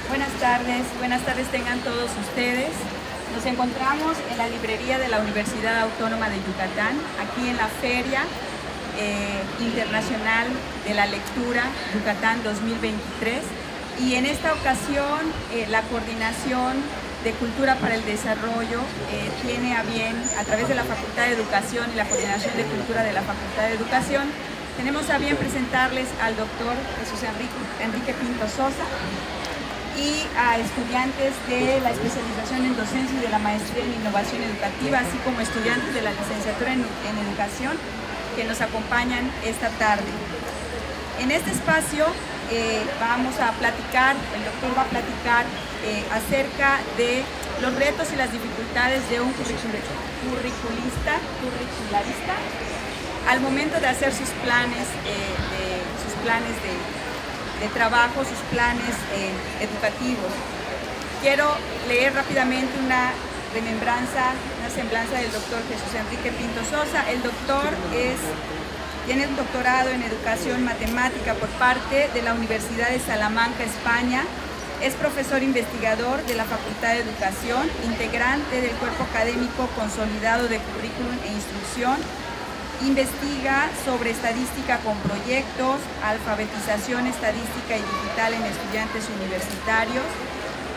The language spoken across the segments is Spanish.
Buenas tardes tengan todos ustedes. Nos encontramos en la librería de la Universidad Autónoma de Yucatán, aquí en la Feria Internacional de la Lectura Yucatán 2023, y en esta ocasión la Coordinación de Cultura para el Desarrollo tiene a bien, a través de la Facultad de Educación y la Coordinación de Cultura de la Facultad de Educación, tenemos a bien presentarles al doctor Jesús Enrique Pinto Sosa y a estudiantes de la especialización en docencia y de la maestría en innovación educativa, así como estudiantes de la licenciatura en educación que nos acompañan esta tarde. En este espacio vamos a platicar, el doctor va a platicar acerca de los retos y las dificultades de un curricularista al momento de hacer sus planes de trabajo, sus planes educativos. Quiero leer rápidamente una semblanza del doctor Jesús Enrique Pinto Sosa. El doctor tiene un doctorado en educación matemática por parte de la Universidad de Salamanca, España. Es profesor investigador de la Facultad de Educación, integrante del cuerpo académico consolidado de currículum e instrucción. Investiga sobre estadística con proyectos, alfabetización estadística y digital en estudiantes universitarios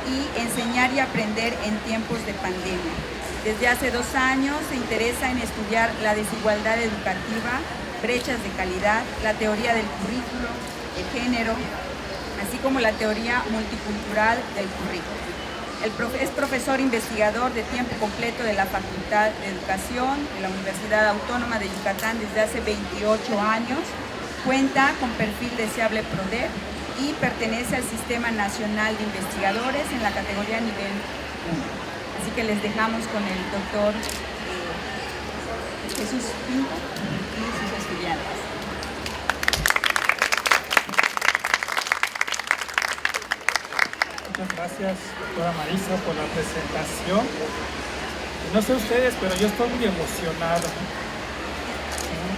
y enseñar y aprender en tiempos de pandemia. Desde hace 2 años se interesa en estudiar la desigualdad educativa, brechas de calidad, la teoría del currículo, el género, así como la teoría multicultural del currículo. Es profesor investigador de tiempo completo de la Facultad de Educación de la Universidad Autónoma de Yucatán desde hace 28 años. Cuenta con perfil deseable PRODEP y pertenece al Sistema Nacional de Investigadores en la categoría nivel 1. Así que les dejamos con el doctor Jesús Pinto y sus estudiantes. Muchas gracias, doctora Marisa, por la presentación. No sé ustedes, pero yo estoy muy emocionado.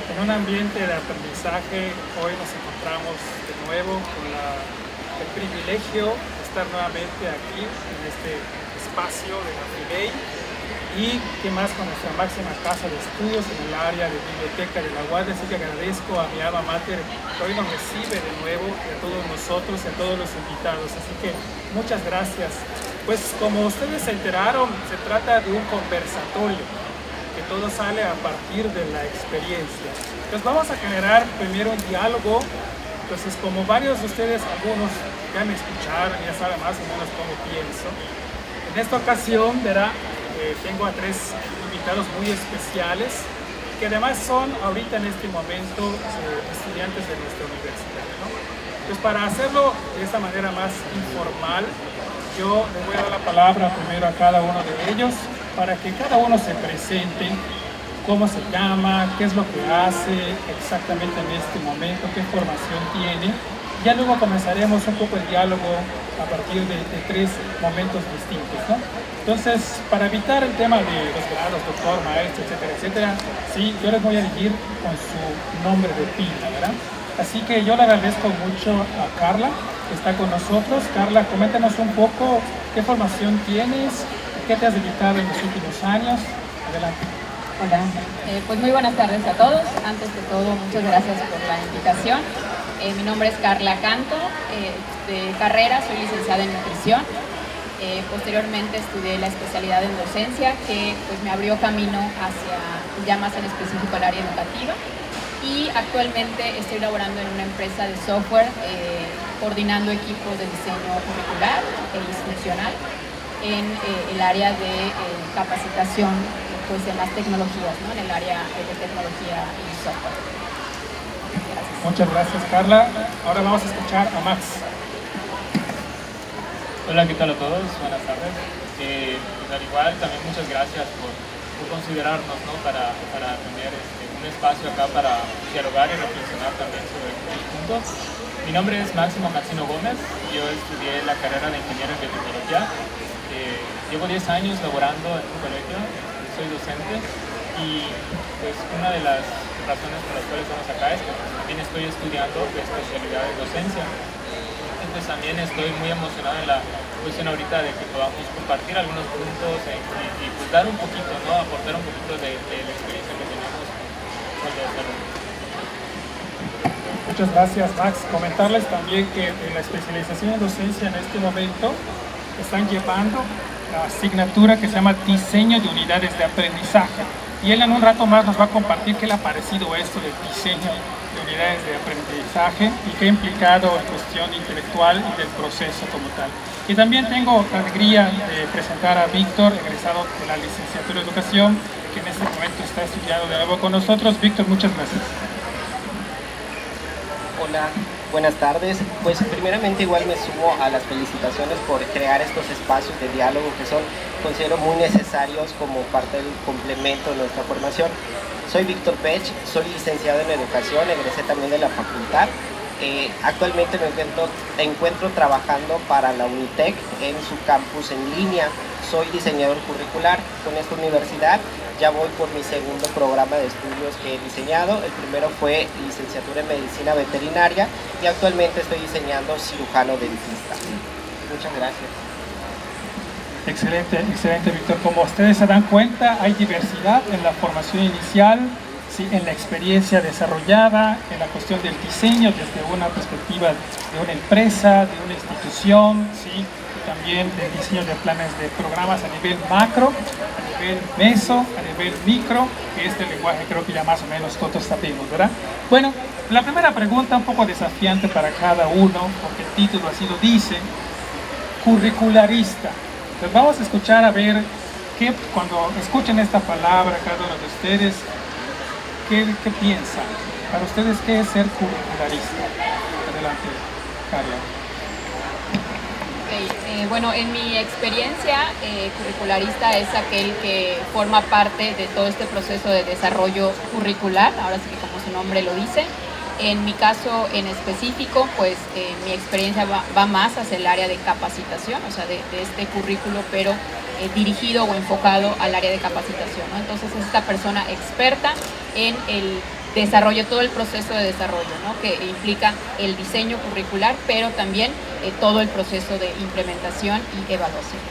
En un ambiente de aprendizaje, hoy nos encontramos de nuevo con el privilegio de estar nuevamente aquí, en este espacio de la FILEI, y que más con nuestra máxima casa de estudios en el área de biblioteca de la UAD. Así que agradezco a mi alma mater que hoy nos recibe de nuevo, y a todos nosotros y a todos los invitados. Así que muchas gracias. Pues como ustedes se enteraron, se trata de un conversatorio que todo sale a partir de la experiencia. Entonces vamos a generar primero un diálogo. Entonces, como varios de ustedes, algunos ya me escucharon, ya saben más o menos cómo pienso, en esta ocasión tengo a 3 invitados muy especiales que además son ahorita en este momento estudiantes de nuestra universidad, ¿no? Pues para hacerlo de esta manera más informal, yo les voy a dar la palabra primero a cada uno de ellos para que cada uno se presente, cómo se llama, qué es lo que hace exactamente en este momento, qué formación tiene. Ya luego comenzaremos un poco el diálogo a partir de 3 momentos distintos, ¿no? Entonces, para evitar el tema de los grados, doctor, maestro, etcétera, etcétera, sí, yo les voy a elegir con su nombre de pila, ¿verdad? Así que yo le agradezco mucho a Carla, que está con nosotros. Carla, coméntanos un poco qué formación tienes, qué te has dedicado en los últimos años. Adelante. Hola, pues muy buenas tardes a todos. Antes de todo, muchas gracias por la invitación. Mi nombre es Carla Canto, de carrera soy licenciada en nutrición. Posteriormente estudié la especialidad en docencia, que pues me abrió camino hacia ya más en específico el área educativa, y actualmente estoy laborando en una empresa de software coordinando equipos de diseño curricular e instruccional en el área de capacitación pues de más tecnologías, ¿no? En el área de tecnología y software. Gracias. Muchas gracias, Carla. Ahora vamos a escuchar a Max. Hola, ¿qué tal a todos? Buenas tardes. Pues al igual, también muchas gracias por considerarnos, ¿no? para tener un espacio acá para dialogar y reflexionar también sobre el punto. Mi nombre es Máximo Maxino Gómez, yo estudié la carrera de Ingeniero en Biotecnología. Llevo 10 años laborando en un colegio, soy docente, y pues una de las razones por las cuales estamos acá es que también estoy estudiando la especialidad de docencia. pues también estoy muy emocionado en la cuestión ahorita de que podamos compartir algunos puntos y pues dar un poquito, ¿no? Aportar un poquito de la experiencia que tenemos con los desarrollos. Muchas gracias, Max. Comentarles también que en la especialización en docencia en este momento están llevando la asignatura que se llama Diseño de Unidades de Aprendizaje. Y él en un rato más nos va a compartir qué le ha parecido esto del diseño de unidades de aprendizaje y qué ha implicado en cuestión intelectual y del proceso como tal. Y también tengo la alegría de presentar a Víctor, egresado de la licenciatura de Educación, que en este momento está estudiando de nuevo con nosotros. Víctor, muchas gracias. Hola, buenas tardes. Pues primeramente igual me sumo a las felicitaciones por crear estos espacios de diálogo que considero muy necesarios como parte del complemento de nuestra formación. Soy Víctor Pech, soy licenciado en Educación, egresé también de la facultad. Actualmente me encuentro trabajando para la UNITEC en su campus en línea. Soy diseñador curricular con esta universidad. Ya voy por mi segundo programa de estudios que he diseñado. El primero fue licenciatura en Medicina Veterinaria y actualmente estoy diseñando cirujano dentista. Muchas gracias. Excelente, excelente, Víctor. Como ustedes se dan cuenta, hay diversidad en la formación inicial, ¿sí? En la experiencia desarrollada, en la cuestión del diseño desde una perspectiva de una empresa, de una institución, ¿sí? También del diseño de planes de programas a nivel macro, a nivel meso, a nivel micro, que este lenguaje creo que ya más o menos todos sabemos, ¿verdad? Bueno, la primera pregunta un poco desafiante para cada uno, porque el título así lo dice, curricularista. Entonces vamos a escuchar a ver qué, cuando escuchen esta palabra cada uno de ustedes, ¿qué piensan? Para ustedes, ¿qué es ser curricularista? Adelante, Carla. Bueno, en mi experiencia, curricularista es aquel que forma parte de todo este proceso de desarrollo curricular, ahora sí que como su nombre lo dice. En mi caso en específico, pues mi experiencia va más hacia el área de capacitación, o sea, de este currículo, pero dirigido o enfocado al área de capacitación, ¿no? Entonces es esta persona experta en el desarrollo, todo el proceso de desarrollo, ¿no? Que implica el diseño curricular, pero también todo el proceso de implementación y evaluación.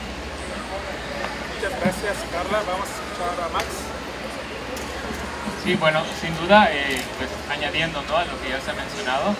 Muchas gracias, Carla. Vamos a escuchar a Max. Sí, bueno, sin duda, pues añadiendo, ¿no?, a lo que ya se ha mencionado,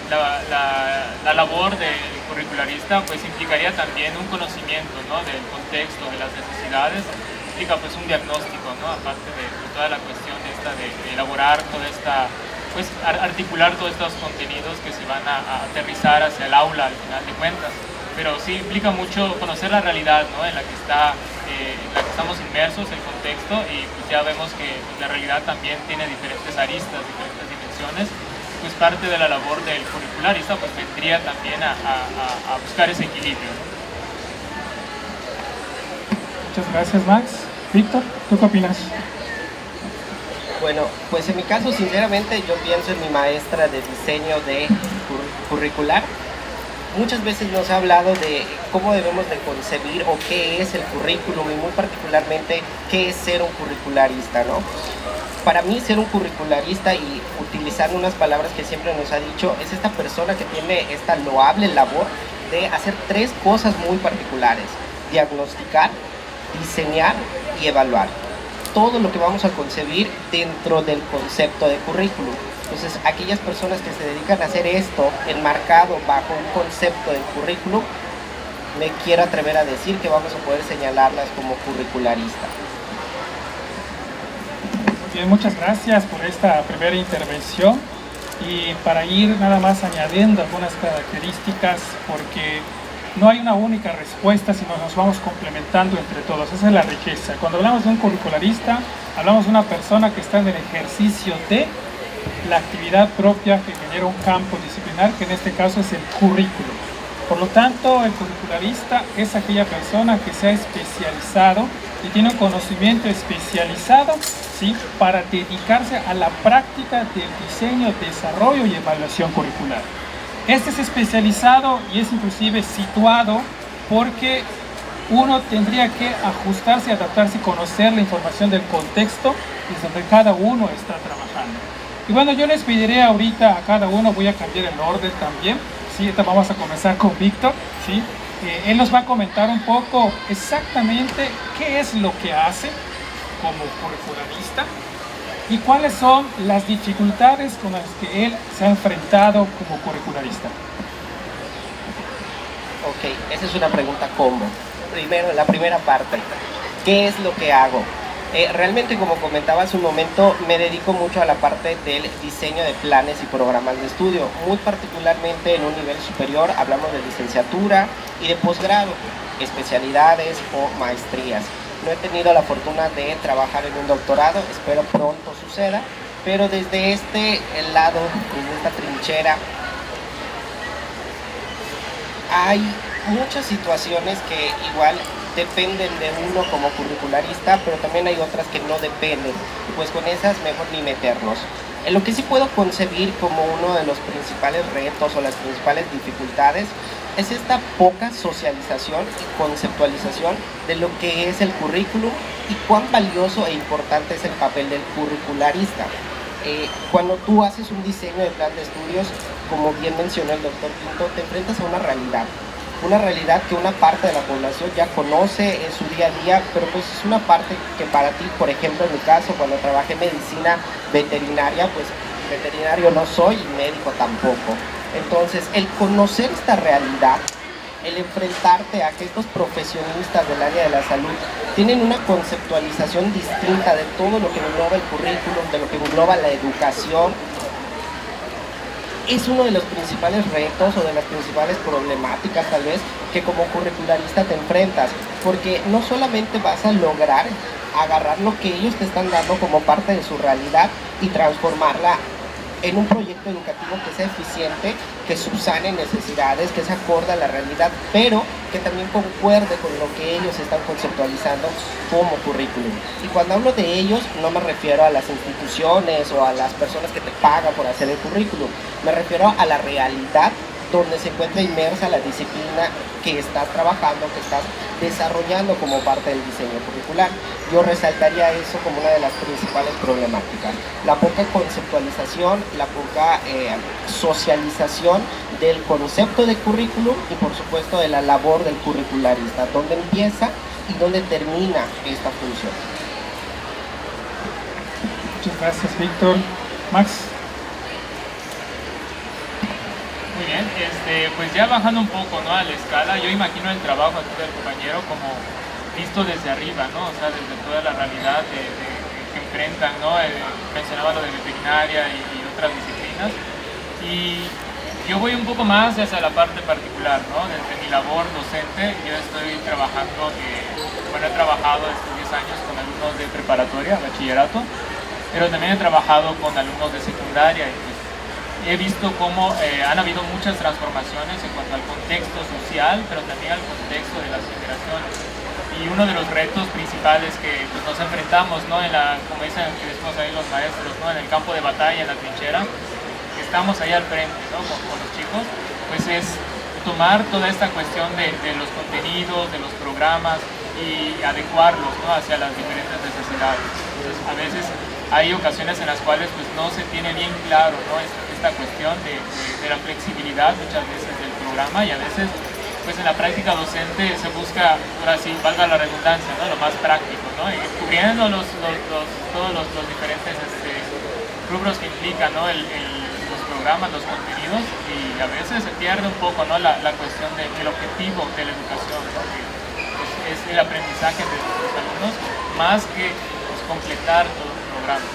la labor del curricularista pues implicaría también un conocimiento, ¿no?, del contexto, de las necesidades, implica pues un diagnóstico, ¿no?, aparte de toda la cuestión de elaborar toda esta, pues articular todos estos contenidos que se van a aterrizar hacia el aula al final de cuentas. Pero sí implica mucho conocer la realidad, ¿no?, en la que estamos inmersos, el contexto, y pues ya vemos que la realidad también tiene diferentes aristas, diferentes dimensiones. Pues parte de la labor del curricularista pues vendría también a buscar ese equilibrio, ¿no? Muchas gracias, Max. Víctor, ¿tú qué opinas? Bueno, pues en mi caso, sinceramente, yo pienso en mi maestra de diseño de curricular. Muchas veces nos ha hablado de cómo debemos de concebir o qué es el currículum y muy particularmente qué es ser un curricularista, ¿no? Para mí ser un curricularista, y utilizando unas palabras que siempre nos ha dicho, es esta persona que tiene esta loable labor de hacer tres cosas muy particulares: diagnosticar, diseñar y evaluar. Todo lo que vamos a concebir dentro del concepto de currículum. Entonces, aquellas personas que se dedican a hacer esto enmarcado bajo un concepto del currículum, me quiero atrever a decir que vamos a poder señalarlas como curricularistas. Bien, muchas gracias por esta primera intervención, y para ir nada más añadiendo algunas características, porque no hay una única respuesta, sino nos vamos complementando entre todos. Esa es la riqueza. Cuando hablamos de un curricularista, hablamos de una persona que está en el ejercicio de la actividad propia que genera un campo disciplinar, que en este caso es el currículo. Por lo tanto, el curricularista es aquella persona que se ha especializado y tiene un conocimiento especializado, ¿sí?, para dedicarse a la práctica del diseño, desarrollo y evaluación curricular. Este es especializado y es inclusive situado porque uno tendría que ajustarse, adaptarse y conocer la información del contexto desde donde cada uno está trabajando. Y bueno, yo les pediré ahorita a cada uno, voy a cambiar el orden también, Sí, ahorita vamos a comenzar con Víctor, ¿sí? Él nos va a comentar un poco exactamente qué es lo que hace como curricularista y cuáles son las dificultades con las que él se ha enfrentado como curricularista. Ok, esa es una pregunta combo. Primero, la primera parte, ¿qué es lo que hago? Realmente, como comentaba hace un momento, me dedico mucho a la parte del diseño de planes y programas de estudio, muy particularmente en un nivel superior. Hablamos de licenciatura y de posgrado, especialidades o maestrías. No he tenido la fortuna de trabajar en un doctorado, espero pronto suceda, pero desde este lado, desde esta trinchera, hay muchas situaciones que igual dependen de uno como curricularista, pero también hay otras que no dependen, pues con esas mejor ni meternos. En lo que sí puedo concebir como uno de los principales retos o las principales dificultades es esta poca socialización y conceptualización de lo que es el currículum y cuán valioso e importante es el papel del curricularista. Cuando tú haces un diseño de plan de estudios, como bien mencionó el doctor Pinto, te enfrentas a una realidad que una parte de la población ya conoce en su día a día, pero pues es una parte que para ti, por ejemplo en mi caso, cuando trabajé en medicina veterinaria, pues veterinario no soy y médico tampoco. Entonces, el conocer esta realidad, el enfrentarte a que estos profesionistas del área de la salud tienen una conceptualización distinta de todo lo que engloba el currículum, de lo que engloba la educación, es uno de los principales retos o de las principales problemáticas tal vez que como curricularista te enfrentas, porque no solamente vas a lograr agarrar lo que ellos te están dando como parte de su realidad y transformarla en un proyecto educativo que sea eficiente, que subsane necesidades, que se acorde a la realidad, pero que también concuerde con lo que ellos están conceptualizando como currículum. Y cuando hablo de ellos, no me refiero a las instituciones o a las personas que te pagan por hacer el currículum, me refiero a la realidad donde se encuentra inmersa la disciplina que estás trabajando, que estás desarrollando como parte del diseño curricular. Yo resaltaría eso como una de las principales problemáticas. La poca conceptualización, la poca socialización del concepto de currículum y por supuesto de la labor del curricularista, dónde empieza y dónde termina esta función. Muchas gracias, Víctor. Max. Muy bien, pues ya bajando un poco, ¿no?, a la escala, yo imagino el trabajo aquí del compañero como visto desde arriba, ¿no? O sea, desde toda la realidad que enfrentan, ¿no? Mencionaba lo de veterinaria y otras disciplinas. Y yo voy un poco más hacia la parte particular, ¿no? Desde mi labor docente, yo estoy trabajando, he trabajado estos 10 años con alumnos de preparatoria, bachillerato, pero también he trabajado con alumnos de secundaria y pues, he visto cómo han habido muchas transformaciones en cuanto al contexto social, pero también al contexto de las generaciones. Y uno de los retos principales que pues, nos enfrentamos, ¿no?, como dicen, que decimos ahí los maestros, ¿no?, en el campo de batalla, en la trinchera, que estamos ahí al frente, ¿no?, con los chicos, pues es tomar toda esta cuestión de los contenidos, de los programas y adecuarlos, ¿no?, hacia las diferentes necesidades. Entonces, a veces hay ocasiones en las cuales pues, no se tiene bien claro, ¿no?, esta cuestión de la flexibilidad muchas veces del programa, y a veces pues en la práctica docente se busca, ahora sí, valga la redundancia, ¿no?, lo más práctico, ¿no?, y cubriendo todos los diferentes rubros que implican, ¿no?, los programas, los contenidos, y a veces se pierde un poco, ¿no?, la cuestión del objetivo de la educación, ¿no?, que es el aprendizaje de los alumnos, más que pues, completar todo el programa.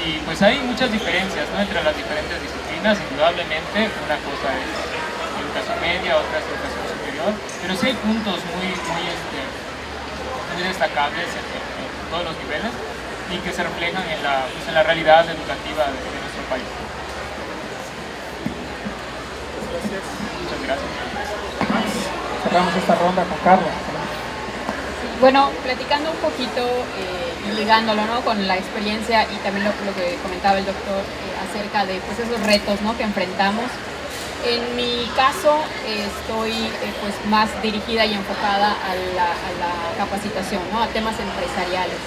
Y pues hay muchas diferencias, ¿no?, entre las diferentes disciplinas. Indudablemente una cosa es educación media, otra es educación superior, pero sí hay puntos muy destacables en todos los niveles y que se reflejan en la realidad educativa de nuestro país. Gracias. Muchas gracias. Cerramos esta ronda con Carlos. Bueno, platicando un poquito y ligándolo, ¿no?, con la experiencia y también lo que comentaba el doctor acerca de pues, esos retos, ¿no?, que enfrentamos. En mi caso estoy pues, más dirigida y enfocada a la capacitación, ¿no?, a temas empresariales.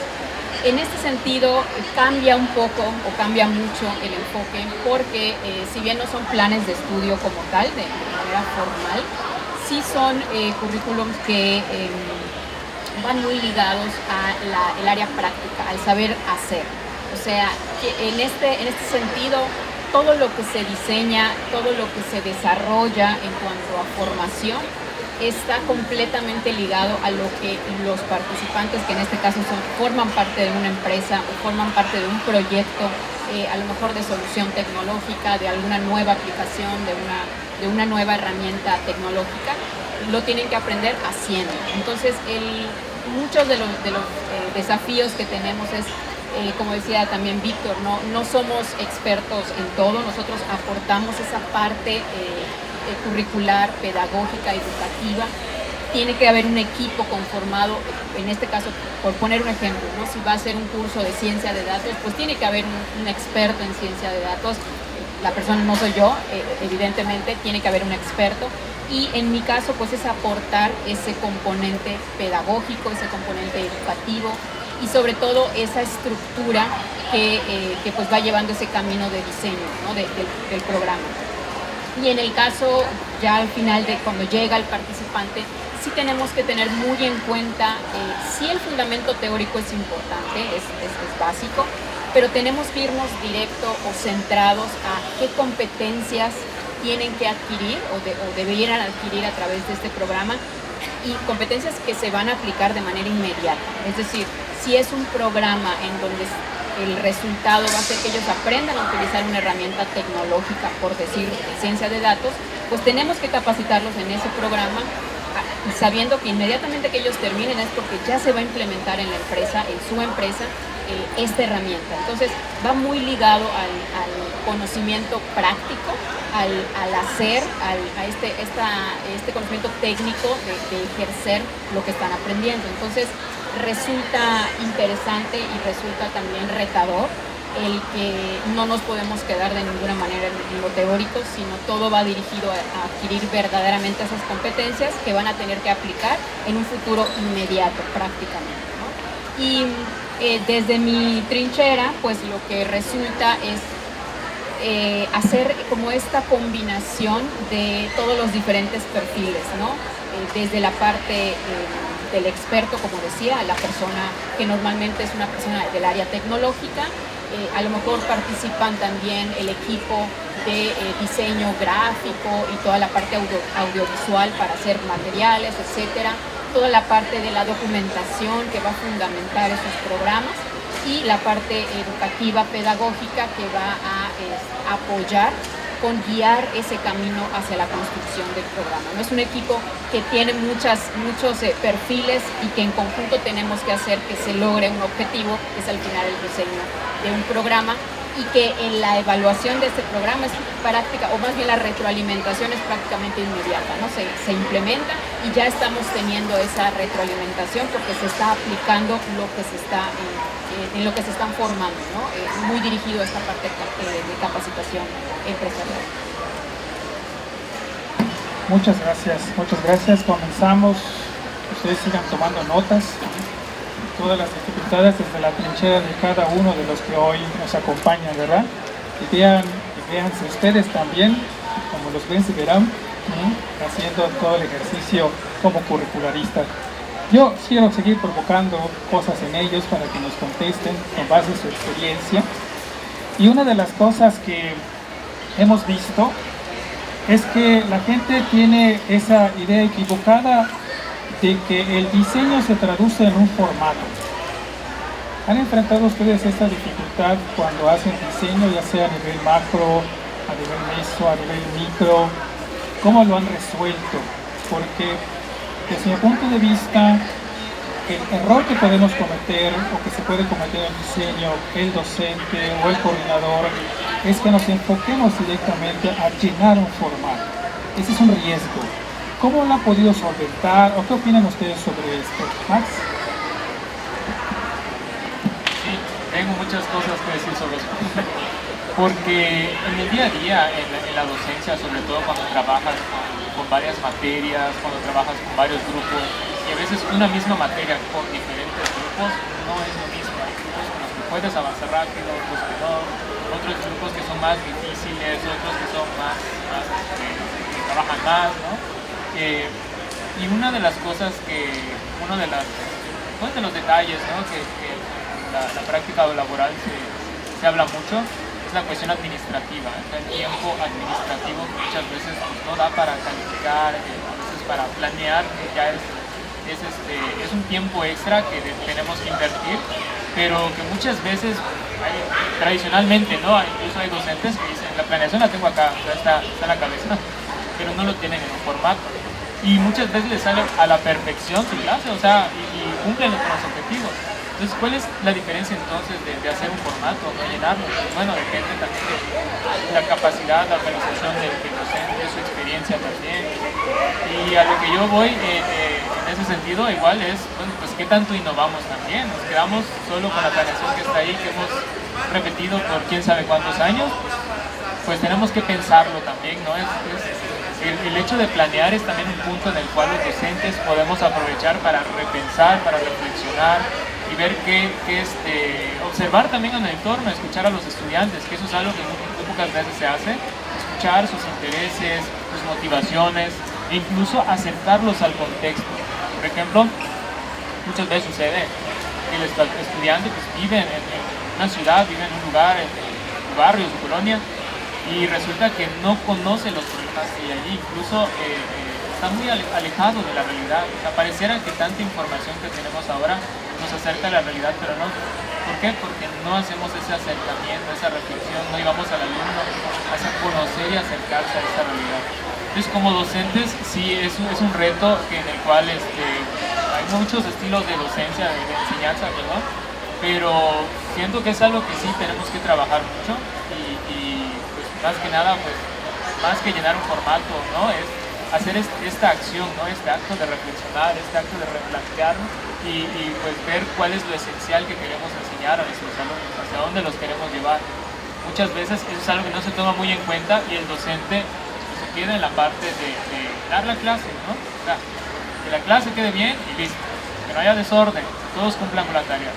En este sentido cambia un poco o cambia mucho el enfoque porque si bien no son planes de estudio como tal, de manera formal, sí son currículums que van muy ligados al área práctica, al saber hacer. O sea, que en este sentido, todo lo que se diseña, todo lo que se desarrolla en cuanto a formación, está completamente ligado a lo que los participantes, que en este caso forman parte de una empresa o forman parte de un proyecto, a lo mejor de solución tecnológica, de alguna nueva aplicación, de una nueva herramienta tecnológica, lo tienen que aprender haciendo. Entonces, muchos de los desafíos que tenemos es, como decía también Víctor, no somos expertos en todo, nosotros aportamos esa parte curricular, pedagógica, educativa. Tiene que haber un equipo conformado, en este caso, por poner un ejemplo, ¿no? Si va a ser un curso de ciencia de datos, pues tiene que haber un experto en ciencia de datos. La persona no soy yo, evidentemente, tiene que haber un experto. Y en mi caso, pues es aportar ese componente pedagógico, ese componente educativo y sobre todo esa estructura que pues va llevando ese camino de diseño, ¿no? del programa. Y en el caso, ya al final de cuando llega el participante, sí tenemos que tener muy en cuenta, sí el fundamento teórico es importante, es básico, pero tenemos que irnos directo o centrados a qué competencias tienen que adquirir o deberían adquirir a través de este programa, y competencias que se van a aplicar de manera inmediata. Es decir, si es un programa en donde el resultado va a ser que ellos aprendan a utilizar una herramienta tecnológica, por decir, de ciencia de datos, pues tenemos que capacitarlos en ese programa, sabiendo que inmediatamente que ellos terminen es porque ya se va a implementar en la empresa, en su empresa, esta herramienta. Entonces va muy ligado al conocimiento práctico, al hacer, a este conocimiento técnico de ejercer lo que están aprendiendo. Entonces resulta interesante y resulta también retador el que no nos podemos quedar de ninguna manera en lo teórico, sino todo va dirigido a adquirir verdaderamente esas competencias que van a tener que aplicar en un futuro inmediato prácticamente, ¿no? Y desde mi trinchera, pues lo que resulta es hacer como esta combinación de todos los diferentes perfiles, ¿no? Desde la parte del experto, como decía, la persona que normalmente es una persona del área tecnológica, a lo mejor participan también el equipo de diseño gráfico y toda la parte audiovisual para hacer materiales, etcétera, toda la parte de la documentación que va a fundamentar esos programas, y la parte educativa, pedagógica, que va a apoyar con guiar ese camino hacia la construcción del programa. No es un equipo que tiene muchos perfiles y que en conjunto tenemos que hacer que se logre un objetivo, que es al final el diseño de un programa, y que en la evaluación de este programa es práctica, o más bien la retroalimentación es prácticamente inmediata, ¿no? Se implementa y ya estamos teniendo esa retroalimentación porque se está aplicando lo que se está en lo que se están formando, ¿no? Muy dirigido a esta parte de capacitación empresarial. Muchas gracias. Comenzamos. Ustedes sigan tomando notas. Todas las dificultades desde la trinchera de cada uno de los que hoy nos acompañan, ¿verdad? Y véanse ustedes también, como los ven, se verán, haciendo todo el ejercicio como curricularistas. Yo quiero seguir provocando cosas en ellos para que nos contesten con base en su experiencia. Y una de las cosas que hemos visto es que la gente tiene esa idea equivocada de que el diseño se traduce en un formato. ¿Han enfrentado ustedes esta dificultad cuando hacen diseño, ya sea a nivel macro, a nivel meso, a nivel micro? ¿Cómo lo han resuelto? Porque desde mi punto de vista, el error que podemos cometer o que se puede cometer en el diseño, el docente o el coordinador, es que nos enfoquemos directamente a llenar un formato. Ese es un riesgo. ¿Cómo lo han podido solventar o qué opinan ustedes sobre esto? Max. Sí, tengo muchas cosas que decir sobre eso. Porque en el día a día, en la docencia, sobre todo cuando trabajas con varias materias, cuando trabajas con varios grupos, y a veces una misma materia con diferentes grupos, no es lo mismo. Hay grupos con los que puedes avanzar rápido, otros que no, otros grupos que son más difíciles, otros que son más trabajan más, ¿no? Y una de las cosas uno de los detalles, ¿no? que la práctica laboral se habla mucho, es la cuestión administrativa. El tiempo administrativo muchas veces no da para calificar, a veces para planear, que ya es un tiempo extra que tenemos que invertir, pero que muchas veces, tradicionalmente, ¿no? Incluso hay docentes que dicen, la planeación la tengo acá, ya está en la cabeza, pero no lo tienen en un formato. Y muchas veces les sale a la perfección su clase, o sea, y cumplen con los objetivos. Entonces, ¿cuál es la diferencia entonces de hacer un formato, no llenarlo? Bueno, depende también de la capacidad, la organización del docente, su experiencia también. Y a lo que yo voy en ese sentido, igual es, bueno, pues qué tanto innovamos también. Nos quedamos solo con la planeación que está ahí, que hemos repetido por quién sabe cuántos años. Pues tenemos que pensarlo también, ¿no? El hecho de planear es también un punto en el cual los docentes podemos aprovechar para repensar, para reflexionar y ver observar también en el entorno, escuchar a los estudiantes, que eso es algo que muy pocas veces se hace, escuchar sus intereses, sus motivaciones e incluso acercarlos al contexto. Por ejemplo, muchas veces sucede que el estudiante pues, vive en una ciudad, vive en un lugar, en su barrio, su colonia, y resulta que no conoce los problemas que hay allí, incluso está muy alejado de la realidad. O sea, pareciera que tanta información que tenemos ahora nos acerca a la realidad, pero no. ¿Por qué? Porque no hacemos ese acercamiento, esa reflexión, no llevamos al alumno a conocer y acercarse a esa realidad. Entonces, como docentes, sí, es un reto en el cual hay muchos estilos de docencia, de enseñanza, ¿verdad? Pero siento que es algo que sí tenemos que trabajar mucho y pues más que nada, pues más que llenar un formato, ¿no? Es hacer esta acción, ¿no? Este acto de reflexionar, este acto de replantearnos y pues ver cuál es lo esencial que queremos enseñar a nuestros alumnos, hacia dónde los queremos llevar. Muchas veces eso es algo que no se toma muy en cuenta y el docente pues, se queda en la parte de dar la clase, ¿no? O sea, que la clase quede bien y listo, que no haya desorden, todos cumplan con la tarea.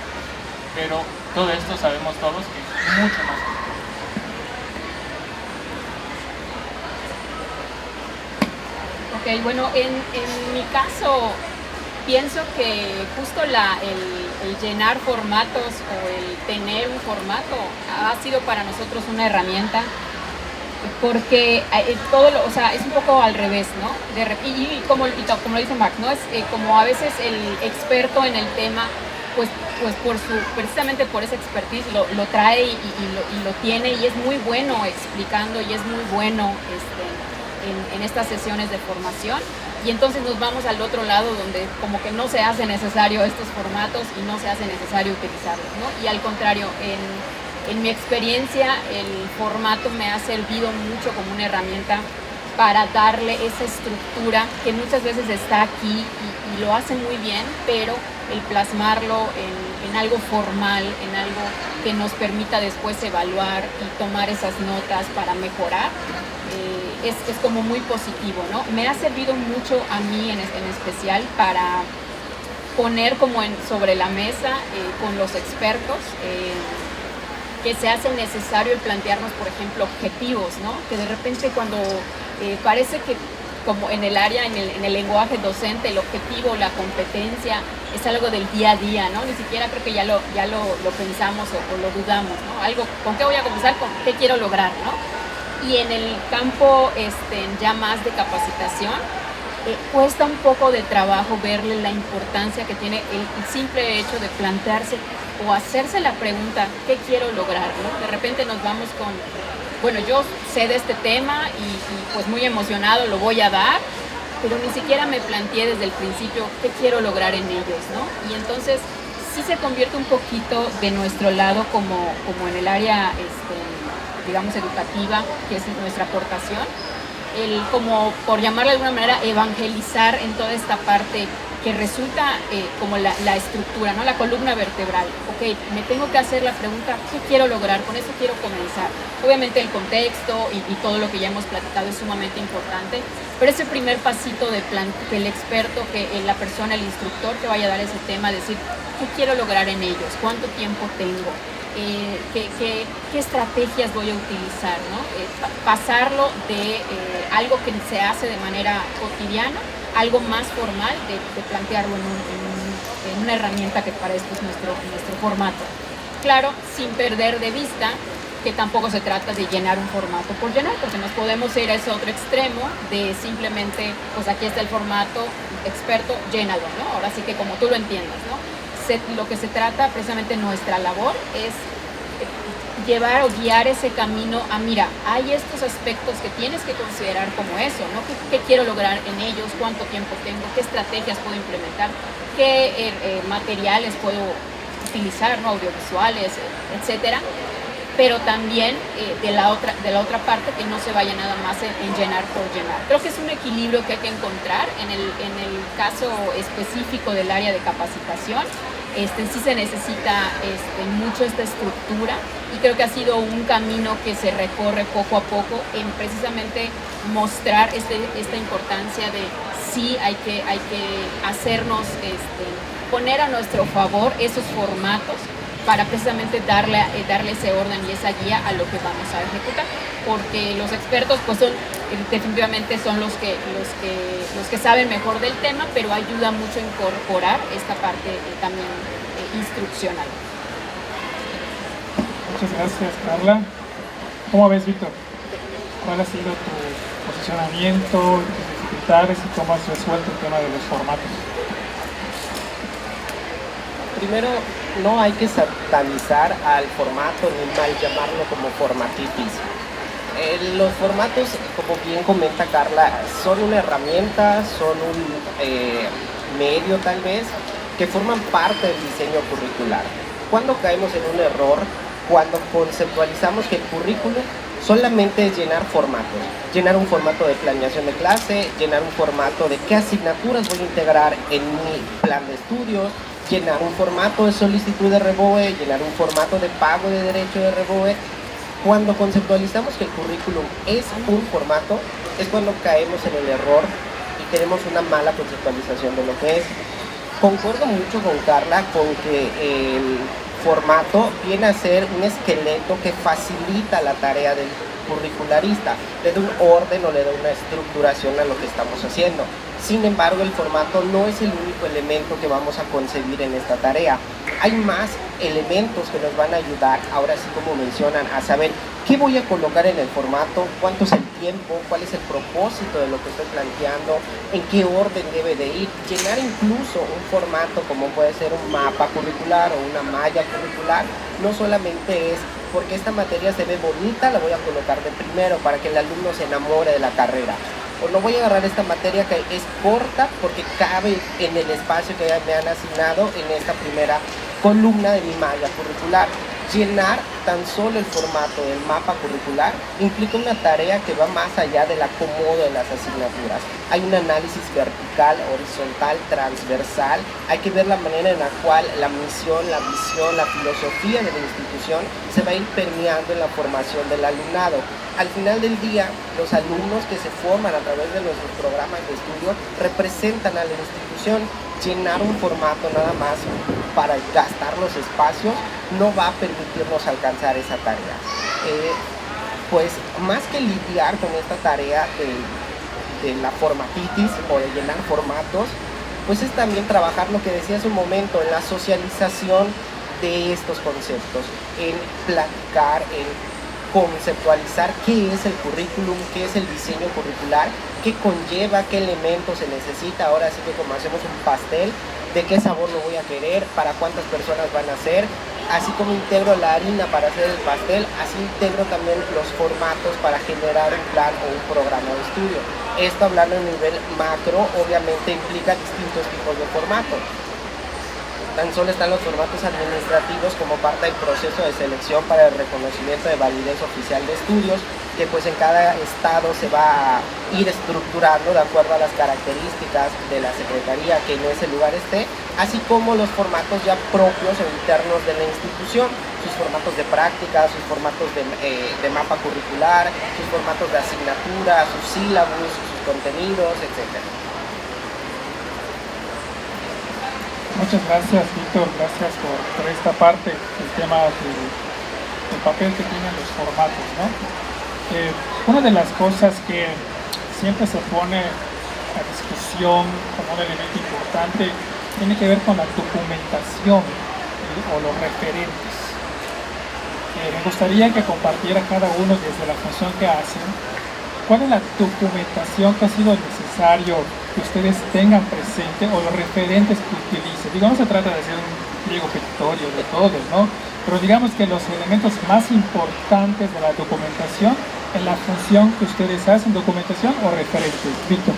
Pero todo esto sabemos todos que es mucho más importante. Ok, bueno, en mi caso pienso que justo el llenar formatos o el tener un formato ha sido para nosotros una herramienta porque o sea, es un poco al revés, ¿no? Y como lo dice Max, ¿no? Es como a veces el experto en el tema, pues precisamente por esa expertise lo trae y lo tiene y es muy bueno explicando y es muy bueno en estas sesiones de formación, y entonces nos vamos al otro lado donde como que no se hace necesario estos formatos y no se hace necesario utilizarlos, ¿no? Y al contrario, en mi experiencia el formato me ha servido mucho como una herramienta para darle esa estructura que muchas veces está aquí y lo hace muy bien, pero el plasmarlo en algo formal, en algo que nos permita después evaluar y tomar esas notas para mejorar, es como muy positivo, ¿no? Me ha servido mucho a mí en especial para poner como sobre la mesa con los expertos que se hace necesario el plantearnos, por ejemplo, objetivos, ¿no? Que de repente cuando parece que como en el área, en el lenguaje docente, el objetivo, la competencia, es algo del día a día, ¿no? Ni siquiera creo que ya lo pensamos o lo dudamos, ¿no? Algo, ¿con qué voy a comenzar? ¿Con qué quiero lograr, no? Y en el campo ya más de capacitación, cuesta un poco de trabajo verle la importancia que tiene el simple hecho de plantearse o hacerse la pregunta, ¿qué quiero lograr, no? De repente nos vamos con, bueno, yo sé de este tema y pues muy emocionado lo voy a dar, pero ni siquiera me planteé desde el principio qué quiero lograr en ellos, ¿no? Y entonces sí se convierte un poquito de nuestro lado como en el área, digamos, educativa, que es nuestra aportación, el, como por llamarle de alguna manera, evangelizar en toda esta parte que resulta como la estructura, ¿no? La columna vertebral. Ok, me tengo que hacer la pregunta, ¿qué quiero lograr? Con eso quiero comenzar. Obviamente el contexto y todo lo que ya hemos platicado es sumamente importante, pero ese primer pasito de que el experto, que la persona, el instructor que vaya a dar ese tema, decir, ¿qué quiero lograr en ellos? ¿Cuánto tiempo tengo? qué estrategias voy a utilizar, ¿no? Pasarlo de algo que se hace de manera cotidiana, algo más formal, de plantearlo en una herramienta que para esto es nuestro formato. Claro, sin perder de vista que tampoco se trata de llenar un formato por llenar, porque nos podemos ir a ese otro extremo de simplemente, pues aquí está el formato, experto, llénalo, ¿no? Ahora sí que como tú lo entiendas, ¿no? Lo que se trata, precisamente nuestra labor, es llevar o guiar ese camino a, mira, hay estos aspectos que tienes que considerar como eso, ¿no? ¿Qué quiero lograr en ellos? ¿Cuánto tiempo tengo? ¿Qué estrategias puedo implementar? ¿Qué materiales puedo utilizar, ¿no? Audiovisuales, etcétera? Pero también de la otra parte, que no se vaya nada más en llenar por llenar. Creo que es un equilibrio que hay que encontrar en el caso específico del área de capacitación. Sí se necesita mucho esta estructura, y creo que ha sido un camino que se recorre poco a poco en precisamente mostrar esta importancia de sí hay que hacernos, poner a nuestro favor esos formatos para precisamente darle ese orden y esa guía a lo que vamos a ejecutar, porque los expertos pues definitivamente son los que saben mejor del tema, pero ayuda mucho a incorporar esta parte también instruccional. Muchas gracias, Carla. ¿Cómo ves, Víctor? ¿Cuál ha sido tu posicionamiento, tus dificultades y cómo has resuelto el tema de los formatos? Primero, no hay que satanizar al formato ni mal llamarlo como formatitis. Los formatos, como bien comenta Carla, son una herramienta, son un medio tal vez, que forman parte del diseño curricular. ¿Cuándo caemos en un error? Cuando conceptualizamos que el currículo solamente es llenar formatos, llenar un formato de planeación de clase, llenar un formato de qué asignaturas voy a integrar en mi plan de estudios, llenar un formato de solicitud de REBOE, llenar un formato de pago de derecho de REBOE. Cuando conceptualizamos que el currículum es un formato, es cuando caemos en el error y tenemos una mala conceptualización de lo que es. Concuerdo mucho con Carla con que el formato viene a ser un esqueleto que facilita la tarea del curricularista, le da un orden o le da una estructuración a lo que estamos haciendo. Sin embargo, el formato no es el único elemento que vamos a concebir en esta tarea. Hay más elementos que nos van a ayudar, ahora sí como mencionan, a saber qué voy a colocar en el formato, cuánto es el tiempo, cuál es el propósito de lo que estoy planteando, en qué orden debe de ir, llenar incluso un formato como puede ser un mapa curricular o una malla curricular. No solamente es porque esta materia se ve bonita, la voy a colocar de primero para que el alumno se enamore de la carrera. O no voy a agarrar esta materia que es corta porque cabe en el espacio que me han asignado en esta primera columna de mi malla curricular. Llenar tan solo el formato del mapa curricular implica una tarea que va más allá del acomodo de las asignaturas. Hay un análisis vertical, horizontal, transversal. Hay que ver la manera en la cual la misión, la visión, la filosofía de la institución se va a ir permeando en la formación del alumnado. Al final del día, los alumnos que se forman a través de nuestros programas de estudio representan a la institución. Llenar un formato nada más para gastar los espacios no va a permitirnos alcanzar esa tarea. Pues más que lidiar con esta tarea de la formatitis o de llenar formatos, pues es también trabajar lo que decía hace un momento, en la socialización de estos conceptos, en platicar, en conceptualizar qué es el currículum, qué es el diseño curricular, qué conlleva, qué elementos se necesita. Ahora sí que como hacemos un pastel, de qué sabor lo voy a querer, para cuántas personas van a ser, así como integro la harina para hacer el pastel, así integro también los formatos para generar un plan o un programa de estudio. Esto, hablando a nivel macro, obviamente implica distintos tipos de formatos. Tan solo están los formatos administrativos como parte del proceso de selección para el reconocimiento de validez oficial de estudios, que pues en cada estado se va a ir estructurando de acuerdo a las características de la secretaría que en ese lugar esté, así como los formatos ya propios o internos de la institución, sus formatos de práctica, sus formatos de mapa curricular, sus formatos de asignatura, sus sílabus, sus contenidos, etc. muchas gracias, Víctor, gracias por esta parte, el tema del papel que tienen los formatos, ¿no? Una de las cosas que siempre se pone a discusión como un elemento importante tiene que ver con la documentación o los referentes. Me gustaría que compartiera cada uno desde la función que hacen, cuál es la documentación que ha sido necesario que ustedes tengan presente o los referentes que utilicen. Digo, no se trata de hacer un pliego petitorio de todos, ¿no? Pero digamos que los elementos más importantes de la documentación en la función que ustedes hacen, documentación o referentes. Víctor.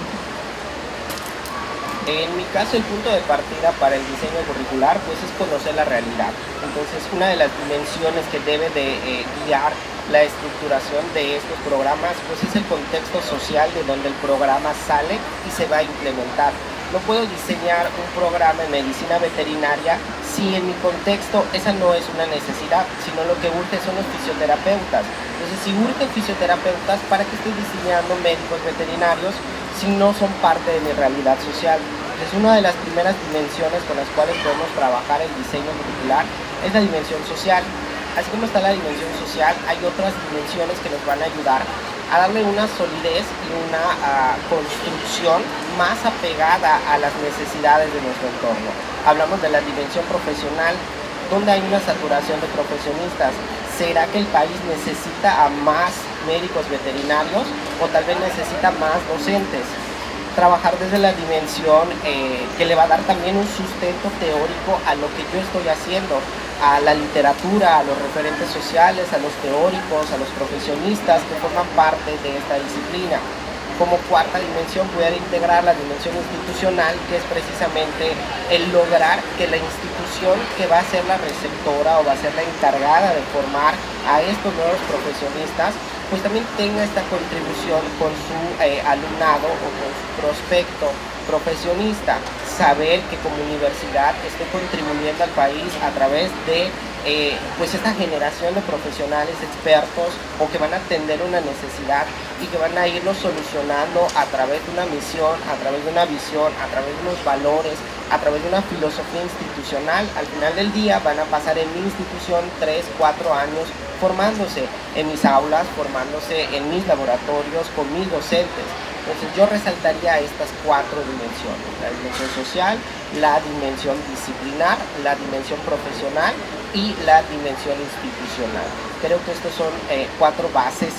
En mi caso, el punto de partida para el diseño curricular pues es conocer la realidad. Entonces, una de las dimensiones que debe de guiar la estructuración de estos programas pues es el contexto social de donde el programa sale y se va a implementar. No puedo diseñar un programa en medicina veterinaria si en mi contexto esa no es una necesidad, sino lo que urge son los fisioterapeutas. Entonces, si urge fisioterapeutas, ¿para qué estoy diseñando médicos veterinarios si no son parte de mi realidad social? Es una de las primeras dimensiones con las cuales podemos trabajar el diseño curricular, es la dimensión social. Así como está la dimensión social, hay otras dimensiones que nos van a ayudar a darle una solidez y una construcción más apegada a las necesidades de nuestro entorno. Hablamos de la dimensión profesional, donde hay una saturación de profesionistas. ¿Será que el país necesita a más médicos veterinarios o tal vez necesita más docentes? Trabajar desde la dimensión que le va a dar también un sustento teórico a lo que yo estoy haciendo, a la literatura, a los referentes sociales, a los teóricos, a los profesionistas que forman parte de esta disciplina. Como cuarta dimensión, poder integrar la dimensión institucional, que es precisamente el lograr que la institución que va a ser la receptora o va a ser la encargada de formar a estos nuevos profesionistas, pues también tenga esta contribución con su alumnado o con su prospecto profesionista. Saber que como universidad estoy contribuyendo al país a través de pues esta generación de profesionales expertos o que van a atender una necesidad y que van a irlo solucionando a través de una misión, a través de una visión, a través de unos valores, a través de una filosofía institucional. Al final del día van a pasar en mi institución 3, 4 años formándose en mis aulas, formándose en mis laboratorios, con mis docentes. Entonces yo resaltaría estas 4 dimensiones: la dimensión social, la dimensión disciplinar, la dimensión profesional y la dimensión institucional. Creo que estas son 4 bases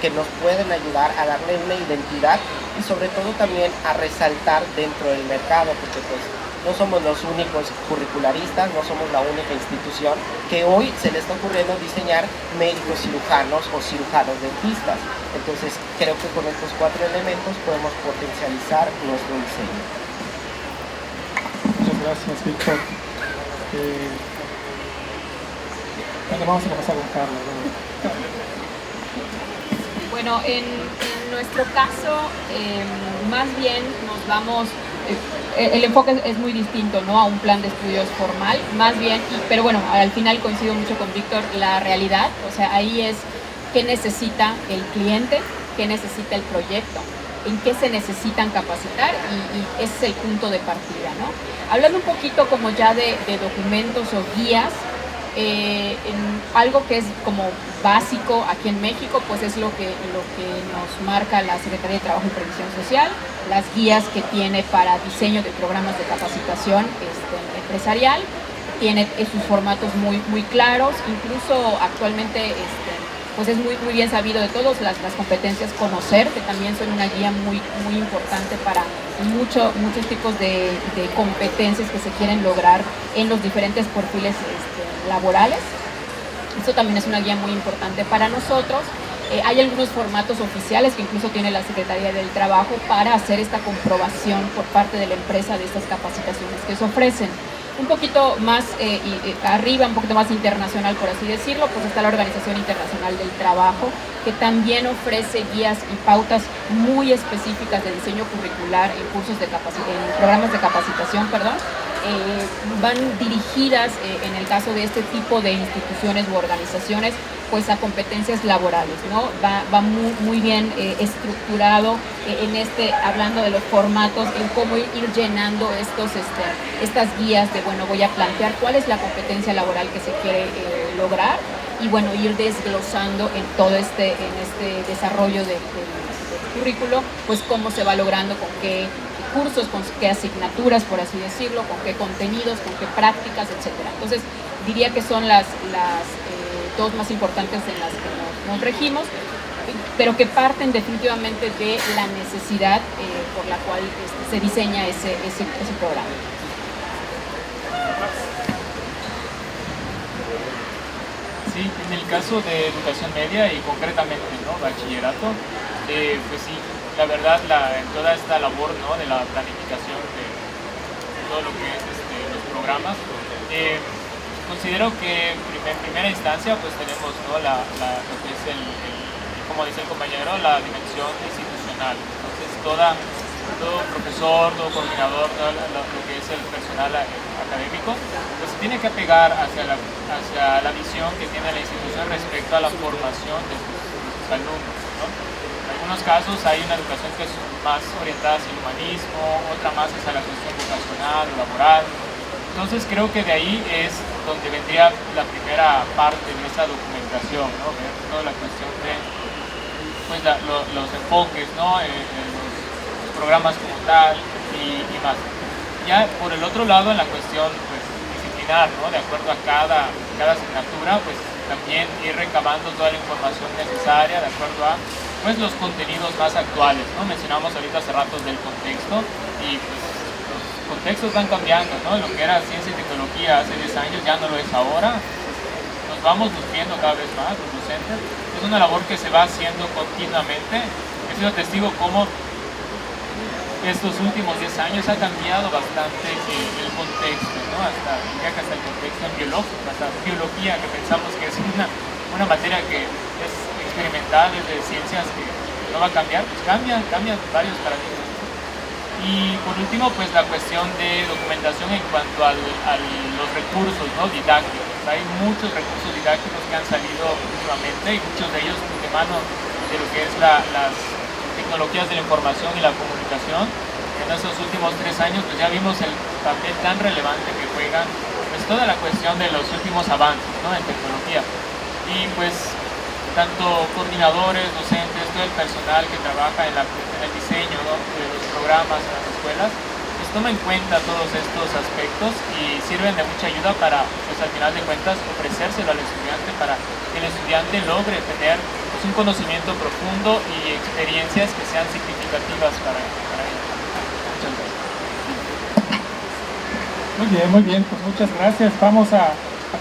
que nos pueden ayudar a darle una identidad y sobre todo también a resaltar dentro del mercado, porque pues no somos los únicos curricularistas, no somos la única institución que hoy se le está ocurriendo diseñar médicos cirujanos o cirujanos dentistas. Entonces creo que con estos 4 elementos podemos potencializar nuestro diseño. Muchas gracias, Víctor. Bueno, vamos a comenzar con Carla, ¿no? Bueno, en nuestro caso, más bien nos vamos, el enfoque es muy distinto, ¿no?, a un plan de estudios formal, más bien, pero bueno, al final coincido mucho con Víctor, la realidad, o sea, ahí es qué necesita el cliente, qué necesita el proyecto, en qué se necesitan capacitar y ese es el punto de partida, ¿no? Hablando un poquito como ya de documentos o guías, en algo que es como básico aquí en México, pues es lo que nos marca la Secretaría de Trabajo y Previsión Social, las guías que tiene para diseño de programas de capacitación empresarial, tiene sus formatos muy claros, incluso actualmente pues es muy bien sabido de todos las competencias conocer, que también son una guía muy importante para muchos tipos de competencias que se quieren lograr en los diferentes perfiles laborales. Esto también es una guía muy importante para nosotros. Hay algunos formatos oficiales que incluso tiene la Secretaría del Trabajo para hacer esta comprobación por parte de la empresa de estas capacitaciones que se ofrecen. Un poquito más arriba, un poquito más internacional, por así decirlo, pues está la Organización Internacional del Trabajo, que también ofrece guías y pautas muy específicas de diseño curricular en cursos de en programas de capacitación, van dirigidas, en el caso de este tipo de instituciones u organizaciones, pues a competencias laborales, ¿no? Va muy bien estructurado hablando de los formatos, en cómo ir llenando estas guías de, bueno, voy a plantear cuál es la competencia laboral que se quiere lograr y, bueno, ir desglosando en todo en este desarrollo del currículo, pues cómo se va logrando, con qué cursos, con qué asignaturas, por así decirlo, con qué contenidos, con qué prácticas, etcétera. Entonces, diría que son las dos más importantes en las que nos regimos, pero que parten definitivamente de la necesidad por la cual se diseña ese programa. Sí, en el caso de educación media y concretamente, ¿no?, bachillerato, pues sí, la verdad, toda esta labor, ¿no?, de la planificación de todo lo que es los programas, considero que en primera instancia pues tenemos, ¿no?, lo que es como dice el compañero, la dimensión institucional. Entonces todo profesor, todo coordinador, todo lo que es el personal académico, pues se tiene que apegar hacia la visión que tiene la institución respecto a la formación de sus alumnos, ¿no? En algunos casos hay una educación que es más orientada hacia el humanismo, otra más hacia la cuestión vocacional o laboral. Entonces creo que de ahí es donde vendría la primera parte de esa documentación, ¿no? Ver toda la cuestión de pues, los enfoques, ¿no?, los programas como tal y más. Ya por el otro lado, en la cuestión pues, disciplinar, ¿no?, de acuerdo a cada asignatura, pues también ir recabando toda la información necesaria de acuerdo a pues, los contenidos más actuales, ¿no? Mencionamos ahorita hace ratos del contexto y pues, los contextos van cambiando, ¿no? Lo que era ciencia y tecnología hace 10 años ya no lo es ahora. Nos vamos nutriendo cada vez más los docentes. Es una labor que se va haciendo continuamente. He sido testigo cómo estos últimos 10 años ha cambiado bastante el contexto, ¿no? Hasta el contexto biológico, hasta biología, que pensamos que es una materia que es experimental, es de ciencias que no va a cambiar, pues cambian varios paradigmas. Y por último, pues la cuestión de documentación en cuanto a los recursos, ¿no?, didácticos. Hay muchos recursos didácticos que han salido últimamente y muchos de ellos de mano de lo que es las tecnologías de la información y la comunicación. En estos últimos 3 años pues ya vimos el papel tan relevante que juegan pues toda la cuestión de los últimos avances, ¿no?, en tecnología. Y pues tanto coordinadores, docentes, todo el personal que trabaja en el diseño, ¿no?, de los programas en las escuelas, pues toma en cuenta todos estos aspectos y sirven de mucha ayuda para, pues al final de cuentas, ofrecérselo al estudiante para que el estudiante logre tener pues, un conocimiento profundo y experiencias que sean significativas para él. Muchas gracias. Muy bien, pues muchas gracias. Vamos a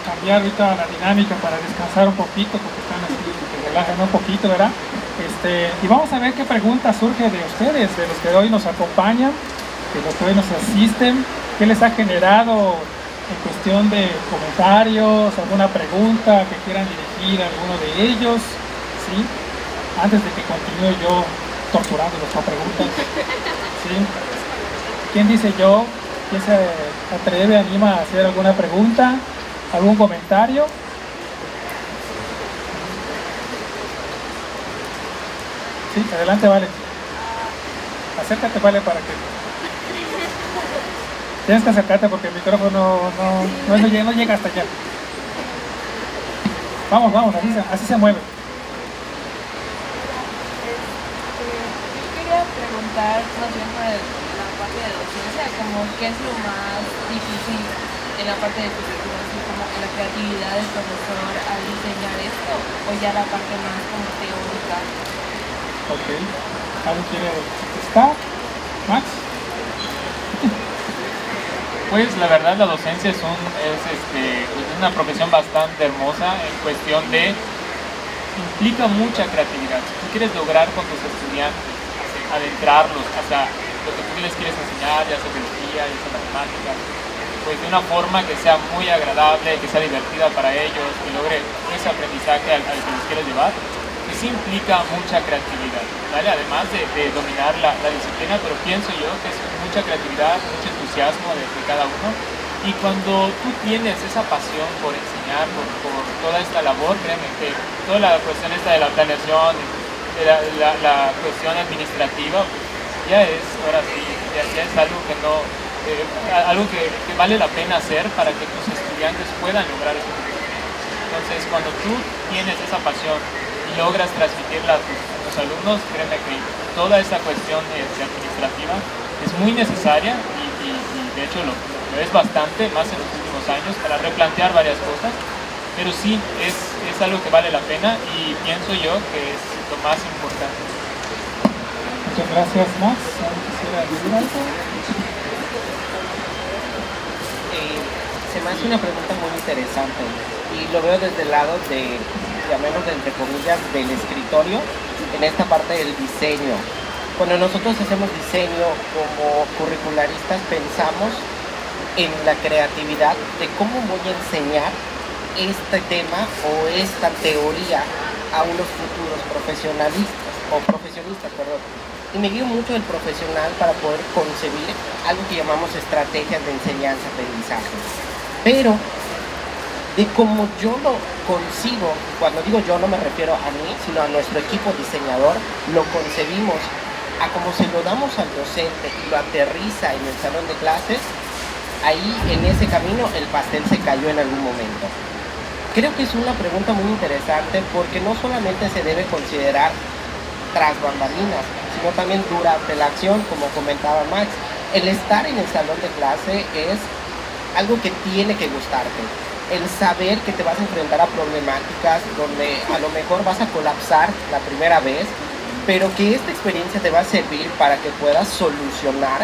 cambiar ahorita la dinámica para descansar un poquito, porque están así, que relajan un poquito, ¿verdad? Y vamos a ver qué pregunta surge de ustedes, de los que hoy nos acompañan, de los que hoy nos asisten, qué les ha generado en cuestión de comentarios, alguna pregunta que quieran dirigir a alguno de ellos, ¿sí? Antes de que continúe yo torturándolos con preguntas, ¿sí? ¿Quién dice yo? ¿Quién se atreve, anima a hacer alguna pregunta? ¿Algún comentario? Sí, adelante, Vale. Acércate, Vale, para que... Tienes que acercarte porque el micrófono no llega hasta allá. Vamos, así se mueve. Yo quería preguntar más bien por la parte de docencia, como qué es lo más difícil en la parte de currículum, así como en la creatividad del profesor al diseñar esto, o ya la parte más como teórica. Ok. ¿Alguien quiere contestar? ¿Max? Pues la verdad la docencia es una profesión bastante hermosa en cuestión de implica mucha creatividad. Si tú quieres lograr con tus estudiantes adentrarlos hasta lo que tú les quieres enseñar, ya sea biología, ya sea matemáticas, pues de una forma que sea muy agradable, que sea divertida para ellos, que logre ese aprendizaje al que les quieres llevar, pues sí implica mucha creatividad, ¿vale? Además de dominar la disciplina, pero pienso yo que es mucha creatividad, mucho entusiasmo de cada uno. Y cuando tú tienes esa pasión por enseñar, por toda esta labor, créeme que toda la cuestión esta de la planeación, de la cuestión administrativa, ya es, ahora sí, ya es algo que no, algo que vale la pena hacer para que tus estudiantes puedan lograr eso. Entonces, cuando tú tienes esa pasión y logras transmitirla a tus alumnos, créeme que toda esta cuestión administrativa es muy necesaria y de hecho lo es bastante, más en los últimos años, para replantear varias cosas, pero sí es algo que vale la pena y pienso yo que es lo más importante. Muchas gracias, Max. ¿Quisiera decir algo? Se me hace una pregunta muy interesante y lo veo desde el lado de, llamémoslo entre comillas, del escritorio, en esta parte del diseño. Cuando nosotros hacemos diseño como curricularistas, pensamos en la creatividad de cómo voy a enseñar este tema o esta teoría a unos futuros profesionistas, perdón. Y me guío mucho del profesional para poder concebir algo que llamamos estrategias de enseñanza-aprendizaje. Pero de cómo yo lo concibo, cuando digo yo no me refiero a mí, sino a nuestro equipo diseñador, lo concebimos a como se lo damos al docente y lo aterriza en el salón de clases. Ahí en ese camino el pastel se cayó en algún momento. Creo que es una pregunta muy interesante porque no solamente se debe considerar tras bambalinas, sino también durante la acción, como comentaba Max. El estar en el salón de clase es algo que tiene que gustarte. El saber que te vas a enfrentar a problemáticas donde a lo mejor vas a colapsar la primera vez, pero que esta experiencia te va a servir para que puedas solucionar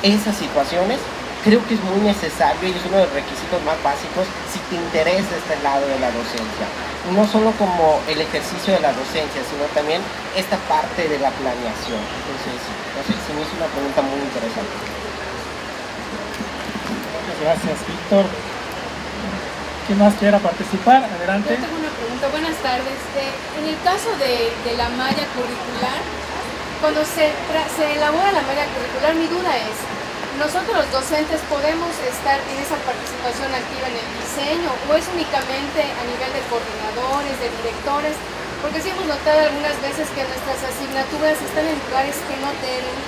esas situaciones, creo que es muy necesario y es uno de los requisitos más básicos si te interesa este lado de la docencia. No solo como el ejercicio de la docencia, sino también esta parte de la planeación. Entonces, no sé, se me hizo una pregunta muy interesante. Muchas gracias, Víctor. ¿Quién más quiera participar? Adelante. Yo tengo una pregunta. Buenas tardes. En el caso de la malla curricular, cuando se elabora la malla curricular, mi duda es, ¿nosotros los docentes podemos estar en esa participación activa en el diseño o es únicamente a nivel de coordinadores, de directores? Porque sí hemos notado algunas veces que nuestras asignaturas están en lugares que no deben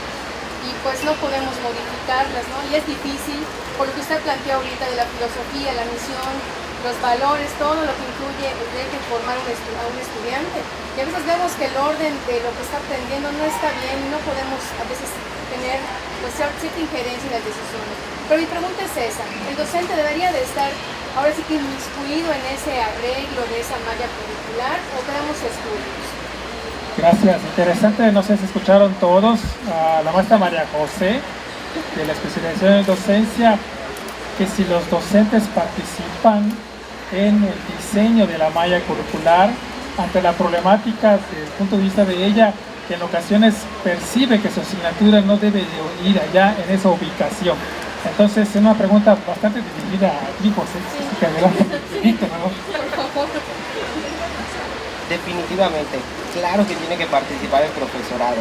y pues no podemos modificarlas, ¿no? Y es difícil, por lo que usted planteó ahorita de la filosofía, la misión, los valores, todo lo que incluye el de formar a un estudiante. Y a veces vemos que el orden de lo que está aprendiendo no está bien y no podemos a veces tener pues, cierta injerencia en las decisiones. Pero mi pregunta es esa, ¿el docente debería de estar ahora sí que inmiscuido en ese arreglo de esa malla curricular o quedamos estudios? Gracias, interesante, no sé si escucharon todos a la maestra María José de la especialización en docencia, que si los docentes participan en el diseño de la malla curricular ante la problemática desde el punto de vista de ella, que en ocasiones percibe que su asignatura no debe de ir allá en esa ubicación. Entonces es una pregunta bastante dirigida a ti, José. Sí. Adelante, Víctor, ¿no? Por favor. Definitivamente, claro que tiene que participar el profesorado.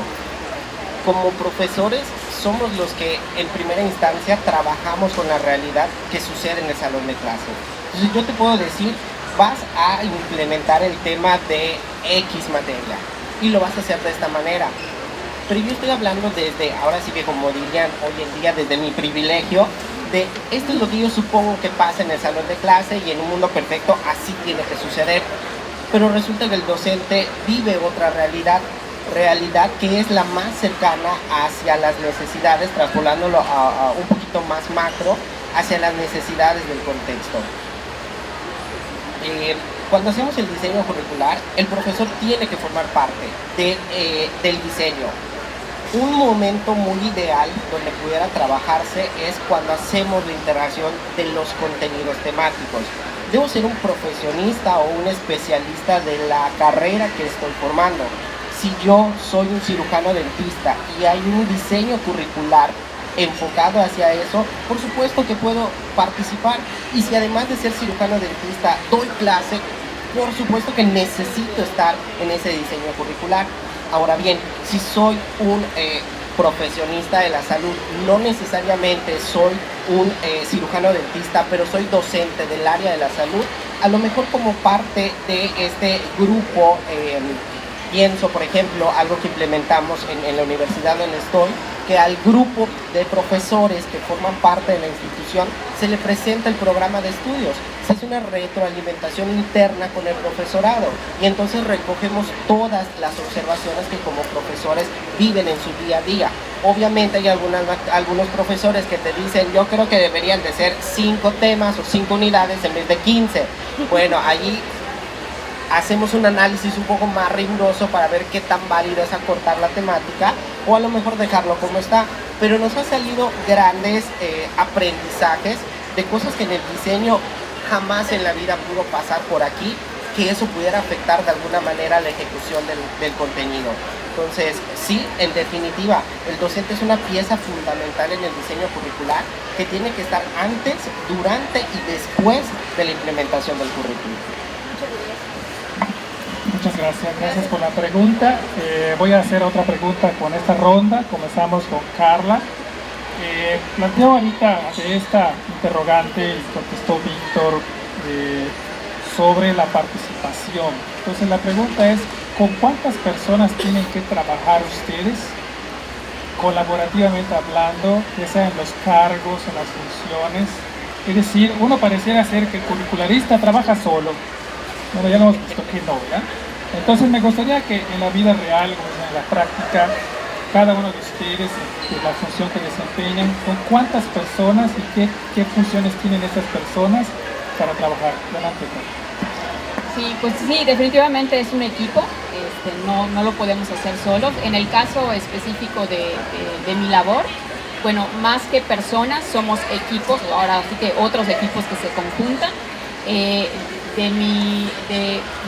Como profesores somos los que en primera instancia trabajamos con la realidad que sucede en el salón de clase. Entonces yo te puedo decir, vas a implementar el tema de X materia y lo vas a hacer de esta manera. Pero yo estoy hablando desde, ahora sí que como dirían hoy en día, desde mi privilegio, de esto es lo que yo supongo que pasa en el salón de clase y en un mundo perfecto así tiene que suceder. Pero resulta que el docente vive otra realidad que es la más cercana hacia las necesidades, traspolándolo a un poquito más macro, hacia las necesidades del contexto. Cuando hacemos el diseño curricular, el profesor tiene que formar parte del diseño. Un momento muy ideal donde pudiera trabajarse es cuando hacemos la integración de los contenidos temáticos. Debo ser un profesionista o un especialista de la carrera que estoy formando. Si yo soy un cirujano dentista y hay un diseño curricular enfocado hacia eso, por supuesto que puedo participar. Y si además de ser cirujano dentista doy clase, por supuesto que necesito estar en ese diseño curricular. Ahora bien, si soy un profesionista de la salud, no necesariamente soy un cirujano dentista, pero soy docente del área de la salud, a lo mejor como parte de este grupo, pienso, por ejemplo, algo que implementamos en la universidad donde estoy, que al grupo de profesores que forman parte de la institución se le presenta el programa de estudios. Se hace una retroalimentación interna con el profesorado y entonces recogemos todas las observaciones que como profesores viven en su día a día. Obviamente hay algunos profesores que te dicen, yo creo que deberían de ser 5 temas o 5 unidades en vez de 15. Bueno, allí hacemos un análisis un poco más riguroso para ver qué tan válido es acortar la temática o a lo mejor dejarlo como está. Pero nos ha salido grandes aprendizajes de cosas que en el diseño jamás en la vida pudo pasar por aquí, que eso pudiera afectar de alguna manera la ejecución del contenido. Entonces, sí, en definitiva, el docente es una pieza fundamental en el diseño curricular que tiene que estar antes, durante y después de la implementación del currículum. Muchas gracias por la pregunta. Voy a hacer otra pregunta con esta ronda. Comenzamos con Carla. Planteo ahorita de esta interrogante y contestó Víctor sobre la participación. Entonces la pregunta es, ¿con cuántas personas tienen que trabajar ustedes colaborativamente hablando, ya sea en los cargos, en las funciones? Es decir, uno pareciera ser que el curricularista trabaja solo. Bueno, ya lo hemos visto que no, ¿verdad? Entonces me gustaría que en la vida real, en la práctica, cada uno de ustedes, de la función que desempeñan, con cuántas personas y qué funciones tienen estas personas para trabajar. Adelante. Sí, pues sí, definitivamente es un equipo, no lo podemos hacer solos. En el caso específico de mi labor, bueno, más que personas, somos equipos, ahora sí que otros equipos que se conjuntan.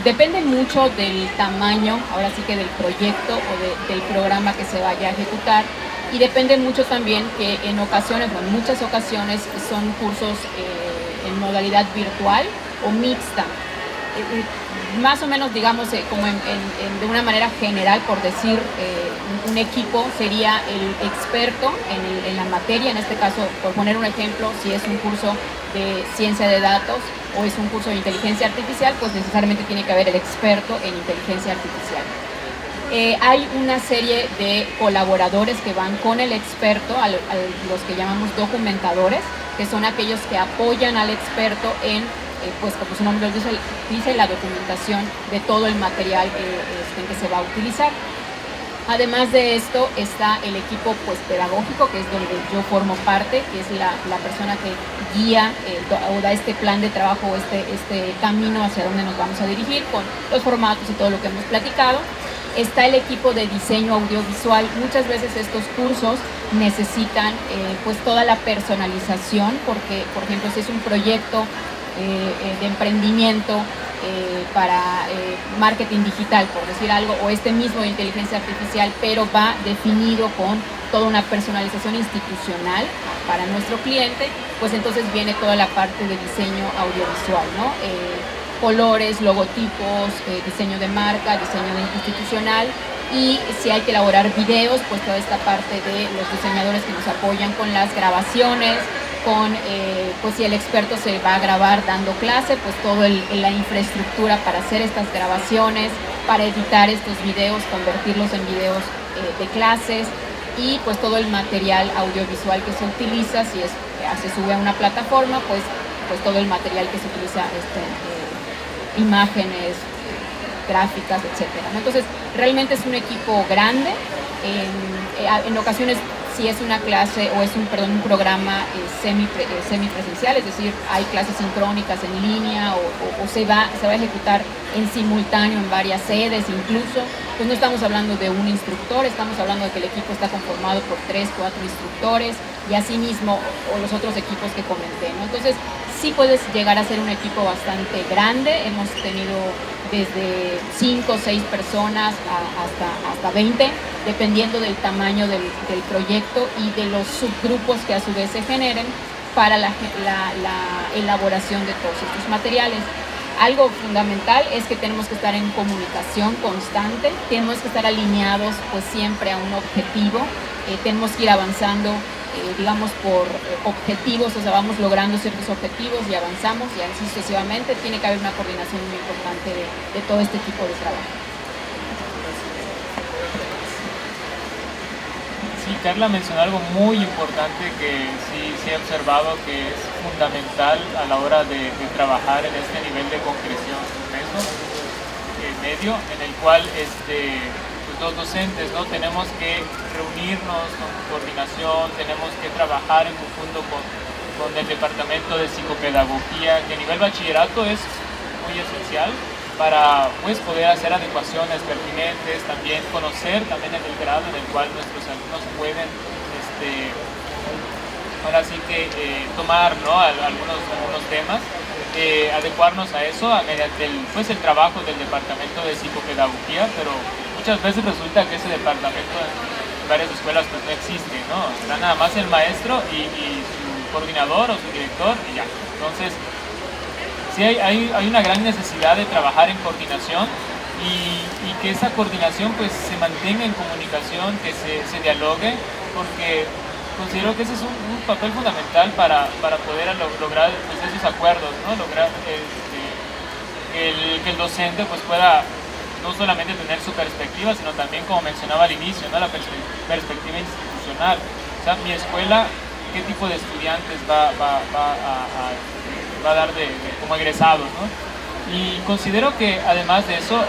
Depende mucho del tamaño, ahora sí que del proyecto o del programa que se vaya a ejecutar, y depende mucho también que en muchas ocasiones son cursos en modalidad virtual o mixta. Más o menos, digamos, como de una manera general, por decir, un equipo sería el experto en la materia. En este caso, por poner un ejemplo, si es un curso de ciencia de datos o es un curso de inteligencia artificial, pues necesariamente tiene que haber el experto en inteligencia artificial. Hay una serie de colaboradores que van con el experto, a los que llamamos documentadores, que son aquellos que apoyan al experto en, pues como su nombre dice, la documentación de todo el material que se va a utilizar. Además de esto está el equipo pues pedagógico, que es donde yo formo parte, que es la persona que guía o da este plan de trabajo, este camino hacia donde nos vamos a dirigir con los formatos y todo lo que hemos platicado. Está el equipo de diseño audiovisual. Muchas veces estos cursos necesitan pues toda la personalización, porque por ejemplo si es un proyecto de emprendimiento para marketing digital, por decir algo, o este mismo de inteligencia artificial, pero va definido con toda una personalización institucional para nuestro cliente, pues entonces viene toda la parte de diseño audiovisual, ¿no? Colores, logotipos, diseño de marca, diseño institucional, y si hay que elaborar videos, pues toda esta parte de los diseñadores que nos apoyan con las grabaciones, con pues si el experto se va a grabar dando clase, pues toda la infraestructura para hacer estas grabaciones, para editar estos videos, convertirlos en videos de clases, y pues todo el material audiovisual que se utiliza, si se sube a una plataforma, pues todo el material que se utiliza, imágenes, gráficas, etcétera, ¿no? Entonces realmente es un equipo grande. En ocasiones, si es una clase o es un programa semipresencial, es decir, hay clases sincrónicas en línea o se va a ejecutar en simultáneo en varias sedes incluso, pues no estamos hablando de un instructor, estamos hablando de que el equipo está conformado por 3, 4 instructores y asimismo o los otros equipos que comenté, ¿no? Entonces sí puedes llegar a ser un equipo bastante grande. Hemos tenido desde 5 o 6 personas hasta 20, dependiendo del tamaño del proyecto y de los subgrupos que a su vez se generen para la elaboración de todos estos materiales. algo fundamental es que tenemos que estar en comunicación constante, tenemos que estar alineados pues siempre a un objetivo, tenemos que ir avanzando digamos por objetivos, o sea, vamos logrando ciertos objetivos y avanzamos y así sucesivamente. Tiene que haber una coordinación muy importante de todo este tipo de trabajo. Sí, Carla mencionó algo muy importante que sí he observado que es fundamental a la hora de trabajar en este nivel de concreción medio, en el cual los docentes, ¿no? Tenemos que reunirnos con coordinación, tenemos que trabajar en conjunto con el departamento de psicopedagogía, que a nivel bachillerato es muy esencial para pues, poder hacer adecuaciones pertinentes, también conocer también en el grado en el cual nuestros alumnos pueden ahora sí que tomar, ¿no? algunos temas, adecuarnos a eso mediante el trabajo del departamento de psicopedagogía, pero muchas veces resulta que ese departamento en varias escuelas pues no existe, ¿no? Está nada más el maestro y su coordinador o su director y ya. Entonces, sí hay una gran necesidad de trabajar en coordinación y que esa coordinación pues se mantenga en comunicación, que se dialogue, porque considero que ese es un papel fundamental para poder lograr pues, esos acuerdos, ¿no? Lograr que el docente pues pueda no solamente tener su perspectiva, sino también, como mencionaba al inicio, ¿no? La perspectiva institucional. O sea, mi escuela, ¿qué tipo de estudiantes va a dar como egresados, ¿no? Y considero que además de eso,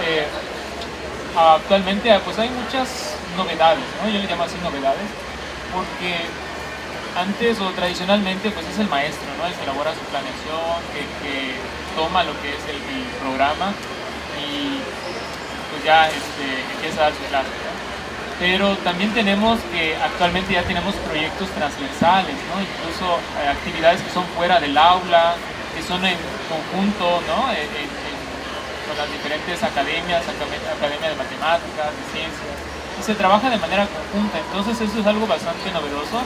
actualmente pues hay muchas novedades, ¿no? Yo le llamo así novedades, porque antes o tradicionalmente pues es el maestro, ¿no? El que elabora su planeación, que toma lo que es el programa y pues ya empieza a dar su clase, ¿no? Pero también tenemos que actualmente ya tenemos proyectos transversales, ¿no? Incluso actividades que son fuera del aula, que son en conjunto, ¿no? Con las diferentes academias, academia de matemáticas, de ciencias, y se trabaja de manera conjunta. Entonces eso es algo bastante novedoso,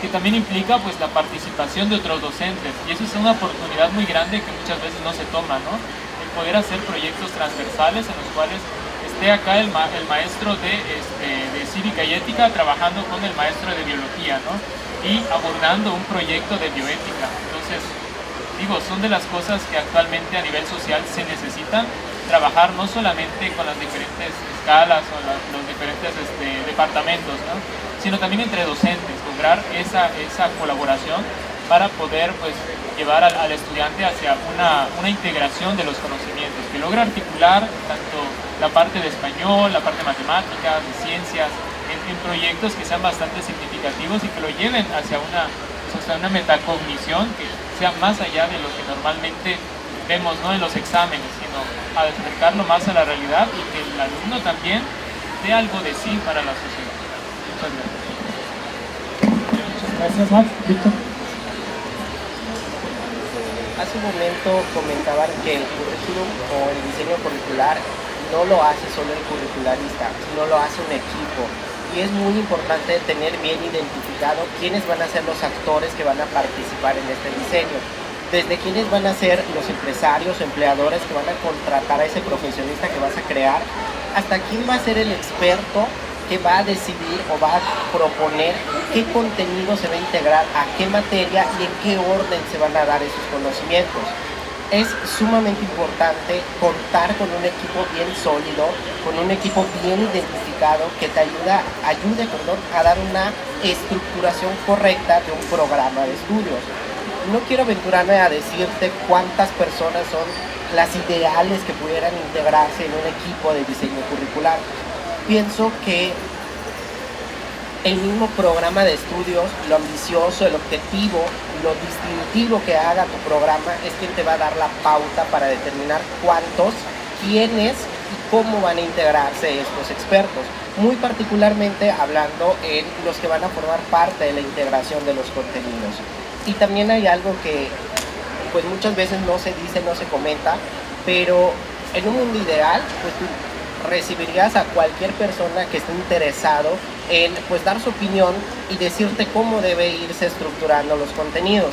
que también implica pues la participación de otros docentes, y eso es una oportunidad muy grande que muchas veces no se toma, ¿no? El poder hacer proyectos transversales en los cuales esté acá el maestro de cívica y ética trabajando con el maestro de biología, ¿no? Y abordando un proyecto de bioética. Entonces, digo, son de las cosas que actualmente a nivel social se necesitan, trabajar no solamente con las diferentes escalas o los diferentes departamentos, ¿no? Sino también entre docentes, lograr esa colaboración para poder pues, llevar al estudiante hacia una integración de los conocimientos, que logre articular tanto la parte de español, la parte de matemáticas, de ciencias, en proyectos que sean bastante significativos y que lo lleven hacia una metacognición que sea más allá de lo que normalmente vemos, ¿no? En los exámenes, sino a acercarlo más a la realidad y que el alumno también dé algo de sí para la sociedad. Muchas gracias. Muchas gracias, Max. Víctor. Hace un momento comentaban que el currículum o el diseño curricular no lo hace solo el curricularista, sino lo hace un equipo. Y es muy importante tener bien identificado quiénes van a ser los actores que van a participar en este diseño. Desde quiénes van a ser los empresarios o empleadores que van a contratar a ese profesionista que vas a crear, hasta quién va a ser el experto que va a decidir o va a proponer qué contenido se va a integrar a qué materia y en qué orden se van a dar esos conocimientos. Es sumamente importante contar con un equipo bien sólido, con un equipo bien identificado que te ayude a dar una estructuración correcta de un programa de estudios. No quiero aventurarme a decirte cuántas personas son las ideales que pudieran integrarse en un equipo de diseño curricular. Pienso que el mismo programa de estudios, lo ambicioso, el objetivo, lo distintivo que haga tu programa es quien te va a dar la pauta para determinar cuántos, quiénes y cómo van a integrarse estos expertos. Muy particularmente hablando en los que van a formar parte de la integración de los contenidos. Y también hay algo que pues muchas veces no se dice, no se comenta, pero en un mundo ideal, pues tú recibirías a cualquier persona que esté interesado en pues dar su opinión y decirte cómo debe irse estructurando los contenidos.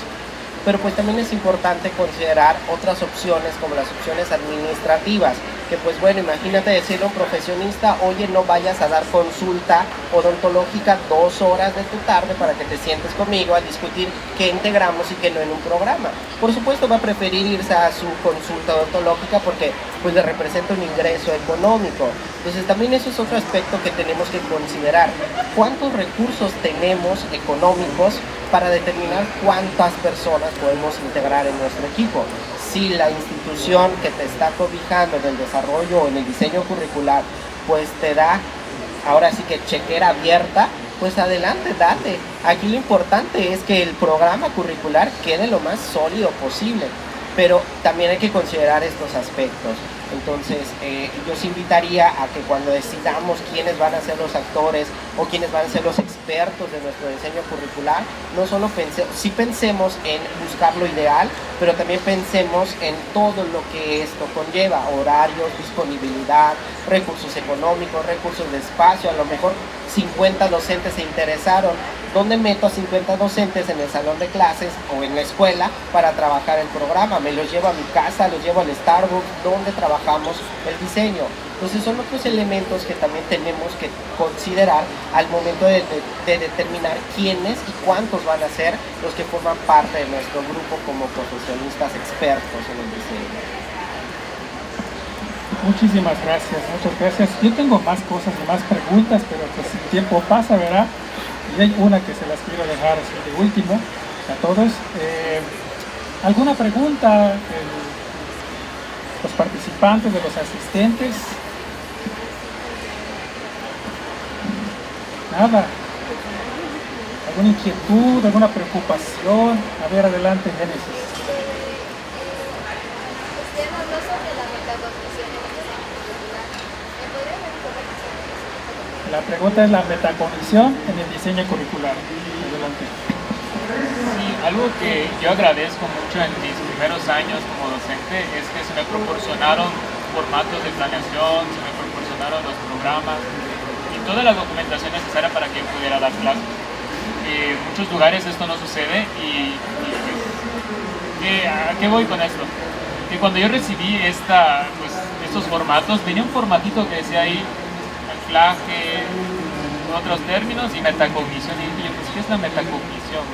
pero pues también es importante considerar otras opciones como las opciones administrativas, que pues bueno, imagínate decirle a un profesionista, oye, no vayas a dar consulta odontológica 2 horas de tu tarde para que te sientes conmigo a discutir qué integramos y qué no en un programa. Por supuesto va a preferir irse a su consulta odontológica porque pues le representa un ingreso económico. Entonces también eso es otro aspecto que tenemos que considerar. ¿Cuántos recursos tenemos económicos para determinar cuántas personas podemos integrar en nuestro equipo? Si la institución que te está cobijando en el desarrollo o en el diseño curricular pues te da ahora sí que chequera abierta, pues adelante, date. Aquí lo importante es que el programa curricular quede lo más sólido posible, pero también hay que considerar estos aspectos. Entonces yo os invitaría a que cuando decidamos quiénes van a ser los actores o quiénes van a ser los expertos de nuestro diseño curricular, no solo pensemos en buscar lo ideal, pero también pensemos en todo lo que esto conlleva: horarios, disponibilidad, recursos económicos, recursos de espacio. A lo mejor 50 docentes se interesaron. ¿Dónde meto a 50 docentes en el salón de clases o en la escuela para trabajar el programa? ¿Me los llevo a mi casa, los llevo al Starbucks? ¿Dónde trabajamos el diseño? Entonces son otros elementos que también tenemos que considerar al momento de determinar quiénes y cuántos van a ser los que forman parte de nuestro grupo como profesionistas expertos en el diseño. Muchísimas gracias, muchas gracias. Yo tengo más cosas y más preguntas, pero pues el tiempo pasa, ¿verdad? Y hay una que se las quiero dejar así de último a todos. ¿Alguna pregunta de los participantes, de los asistentes? Nada. ¿Alguna inquietud, alguna preocupación? A ver, adelante, Génesis. La pregunta es la metacognición en el diseño curricular. Adelante. Sí, algo que yo agradezco mucho en mis primeros años como docente es que se me proporcionaron formatos de planeación, se me proporcionaron los programas y toda la documentación necesaria para que yo pudiera dar clases. En muchos lugares esto no sucede y ¿a qué voy con esto? Que cuando yo recibí estos formatos, venía un formatito que decía ahí anclaje, otros términos y metacognición. Y yo, pues, ¿qué es la metacognición?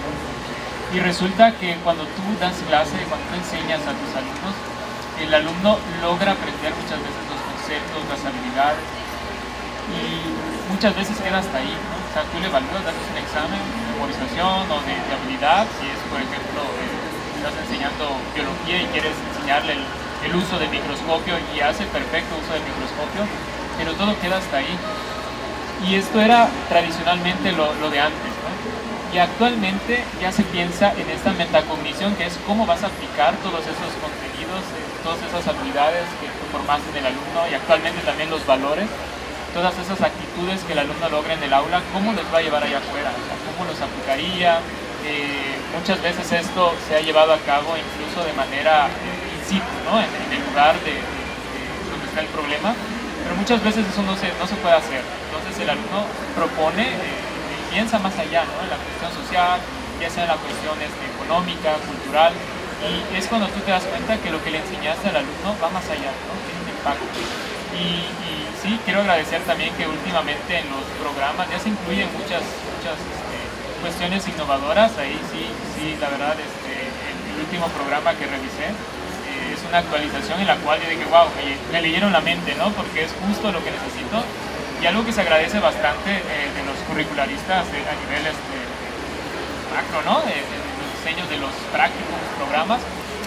Y resulta que cuando tú das clase, cuando tú enseñas a tus alumnos, el alumno logra aprender muchas veces los conceptos, las habilidades, y muchas veces queda hasta ahí, ¿no? O sea, tú le evalúas, das un examen de memorización o de habilidad, si es, por ejemplo, estás enseñando biología y quieres enseñarle el uso del microscopio y hace perfecto uso del microscopio, pero todo queda hasta ahí. Y esto era tradicionalmente lo de antes, ¿no? Y actualmente ya se piensa en esta metacognición, que es cómo vas a aplicar todos esos contenidos, todas esas habilidades que tú formaste en el alumno, y actualmente también los valores, todas esas actitudes que el alumno logra en el aula, cómo los va a llevar allá afuera, o sea, cómo los aplicaría. Muchas veces esto se ha llevado a cabo incluso de manera in situ, ¿no? En el lugar de donde está el problema, pero muchas veces eso no se puede hacer. Entonces el alumno propone y piensa más allá, ¿no? En la cuestión social, ya sea en la cuestión económica, cultural, y es cuando tú te das cuenta que lo que le enseñaste al alumno va más allá, ¿no? Tiene un impacto. Y sí, quiero agradecer también que últimamente en los programas ya se incluyen muchas cuestiones innovadoras. Ahí sí, la verdad, el último programa que revisé es una actualización en la cual yo dije, wow, me leyeron la mente, ¿no? Porque es justo lo que necesito, y algo que se agradece bastante de los curricularistas a nivel macro, ¿no? De los diseños de los prácticos programas,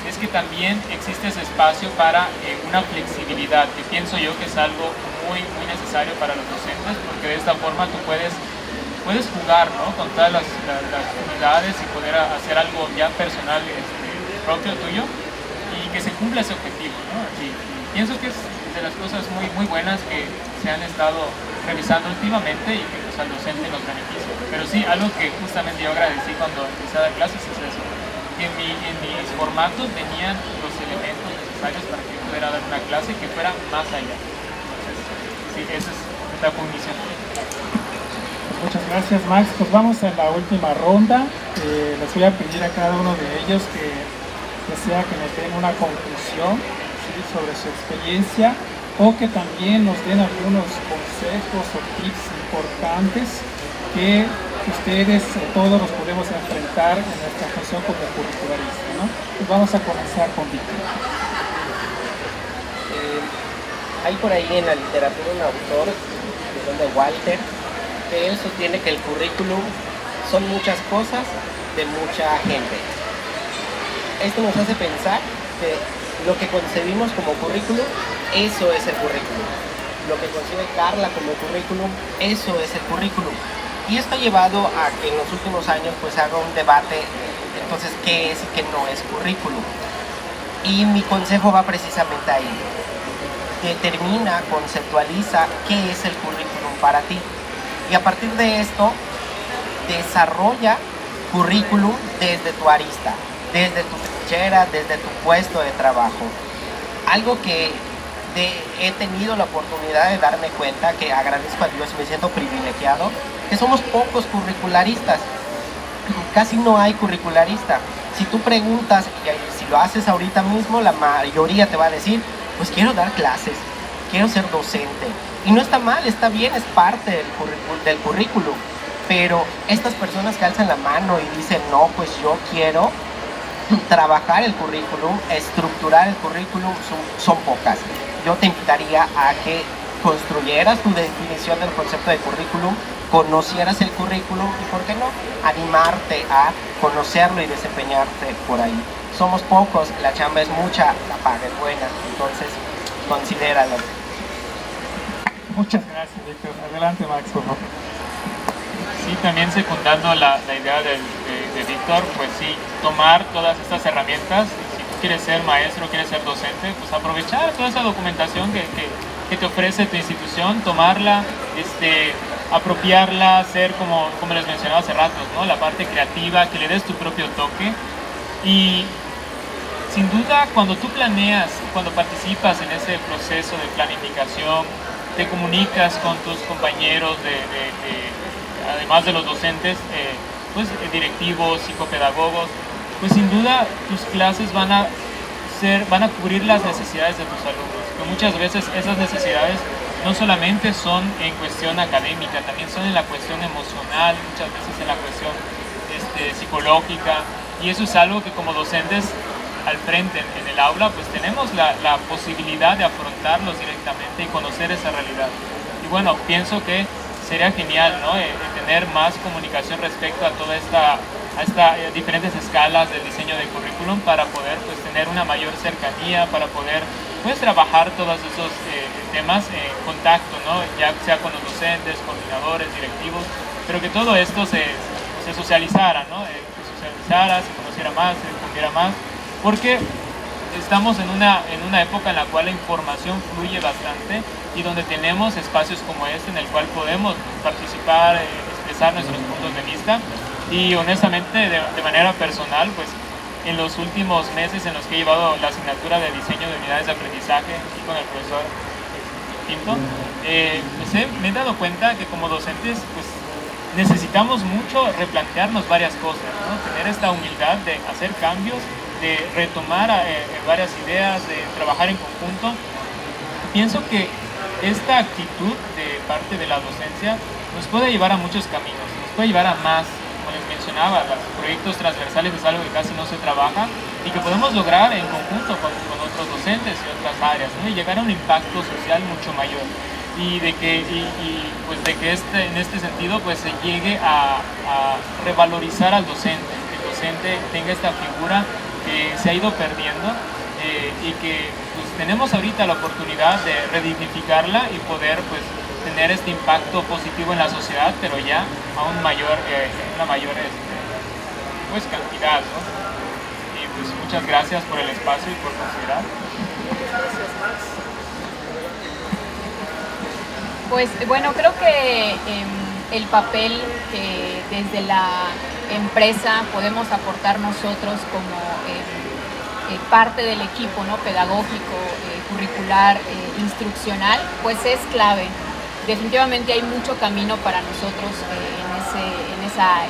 es que también existe ese espacio para una flexibilidad, que pienso yo que es algo muy, muy necesario para los docentes, porque de esta forma tú puedes jugar, ¿no? Con todas las unidades y poder hacer algo ya personal, propio tuyo, y que se cumpla ese objetivo, ¿no? Y pienso que es de las cosas muy, muy buenas que se han estado revisando últimamente y que pues, al docente nos beneficia. Pero sí, algo que justamente yo agradecí cuando empecé a dar clases es eso, que en mis formatos venían los elementos necesarios para que yo pudiera dar una clase que fuera más allá. Entonces, sí, esa es la cognición. Muchas gracias, Max. Pues vamos a la última ronda. Les voy a pedir a cada uno de ellos que sea que nos den una conclusión, ¿sí?, sobre su experiencia, o que también nos den algunos consejos o tips importantes que ustedes todos nos podemos enfrentar en nuestra función como curricularista, ¿no? Pues vamos a comenzar con Víctor. Hay por ahí en la literatura un autor, de nombre Walter, que él sostiene que el currículum son muchas cosas de mucha gente. Esto nos hace pensar que lo que concebimos como currículum, eso es el currículum. Lo que concibe Carla como currículum, eso es el currículum. Y esto ha llevado a que en los últimos años pues haga un debate, entonces, ¿qué es y qué no es currículum? Y mi consejo va precisamente ahí. Determina, conceptualiza qué es el currículum para ti. Y a partir de esto, desarrolla currículum desde tu arista, desde tu trinchera, desde tu puesto de trabajo. Algo que he tenido la oportunidad de darme cuenta, que agradezco a Dios, me siento privilegiado, que somos pocos curricularistas. Casi no hay curricularista. Si tú preguntas, y si lo haces ahorita mismo, la mayoría te va a decir, pues quiero dar clases, quiero ser docente. Y no está mal, está bien, es parte del currículum. Pero estas personas que alzan la mano y dicen, no, pues yo quiero trabajar el currículum, estructurar el currículum, son pocas. Yo te invitaría a que construyeras tu definición del concepto de currículum, conocieras el currículum y, ¿por qué no?, animarte a conocerlo y desempeñarte por ahí. Somos pocos, la chamba es mucha, la paga es buena, entonces considéralo. Muchas gracias, Víctor. Adelante, Max, por favor. Sí, también secundando la idea de Víctor, pues sí, tomar todas estas herramientas. Si tú quieres ser maestro, quieres ser docente, pues aprovechar toda esa documentación que te ofrece tu institución, tomarla, apropiarla, hacer como les mencionaba hace rato, ¿no?, la parte creativa, que le des tu propio toque. Y sin duda, cuando tú planeas, cuando participas en ese proceso de planificación, te comunicas con tus compañeros, además de los docentes, pues directivos, psicopedagogos, pues sin duda tus clases van a cubrir las necesidades de tus alumnos, que muchas veces esas necesidades no solamente son en cuestión académica, también son en la cuestión emocional, muchas veces en la cuestión psicológica, y eso es algo que como docentes al frente en el aula pues tenemos la posibilidad de afrontarlos directamente y conocer esa realidad. Y bueno, pienso que sería genial, ¿no?, tener más comunicación respecto a toda esta diferentes escalas del diseño de currículum para poder pues tener una mayor cercanía, para poder pues trabajar todos esos temas en contacto, ¿no?, ya sea con los docentes, coordinadores, directivos, pero que todo esto se socializara, ¿no?, se socializara, se conociera más, se difundiera más, porque estamos en una época en la cual la información fluye bastante y donde tenemos espacios como este en el cual podemos participar, expresar nuestros puntos de vista. Y honestamente, de manera personal, pues en los últimos meses en los que he llevado la asignatura de diseño de unidades de aprendizaje aquí con el profesor Pinto, me he dado cuenta que como docentes pues necesitamos mucho replantearnos varias cosas, ¿no?, tener esta humildad de hacer cambios, de retomar varias ideas, de trabajar en conjunto. Pienso que esta actitud de parte de la docencia nos puede llevar a muchos caminos, nos puede llevar a más. Como les mencionaba, los proyectos transversales es algo que casi no se trabaja y que podemos lograr en conjunto con otros docentes y otras áreas, ¿no?, y llegar a un impacto social mucho mayor. Y de que en este sentido pues se llegue a revalorizar al docente, que el docente tenga esta figura que se ha ido perdiendo y que pues, tenemos ahorita la oportunidad de redignificarla y poder pues tener este impacto positivo en la sociedad, pero ya a una mayor pues cantidad, ¿no? Y pues muchas gracias por el espacio y por considerar. Pues bueno, creo que el papel que desde la empresa podemos aportar nosotros como parte del equipo, ¿no?, pedagógico, curricular, instruccional, pues es clave. definitivamente hay mucho camino para nosotros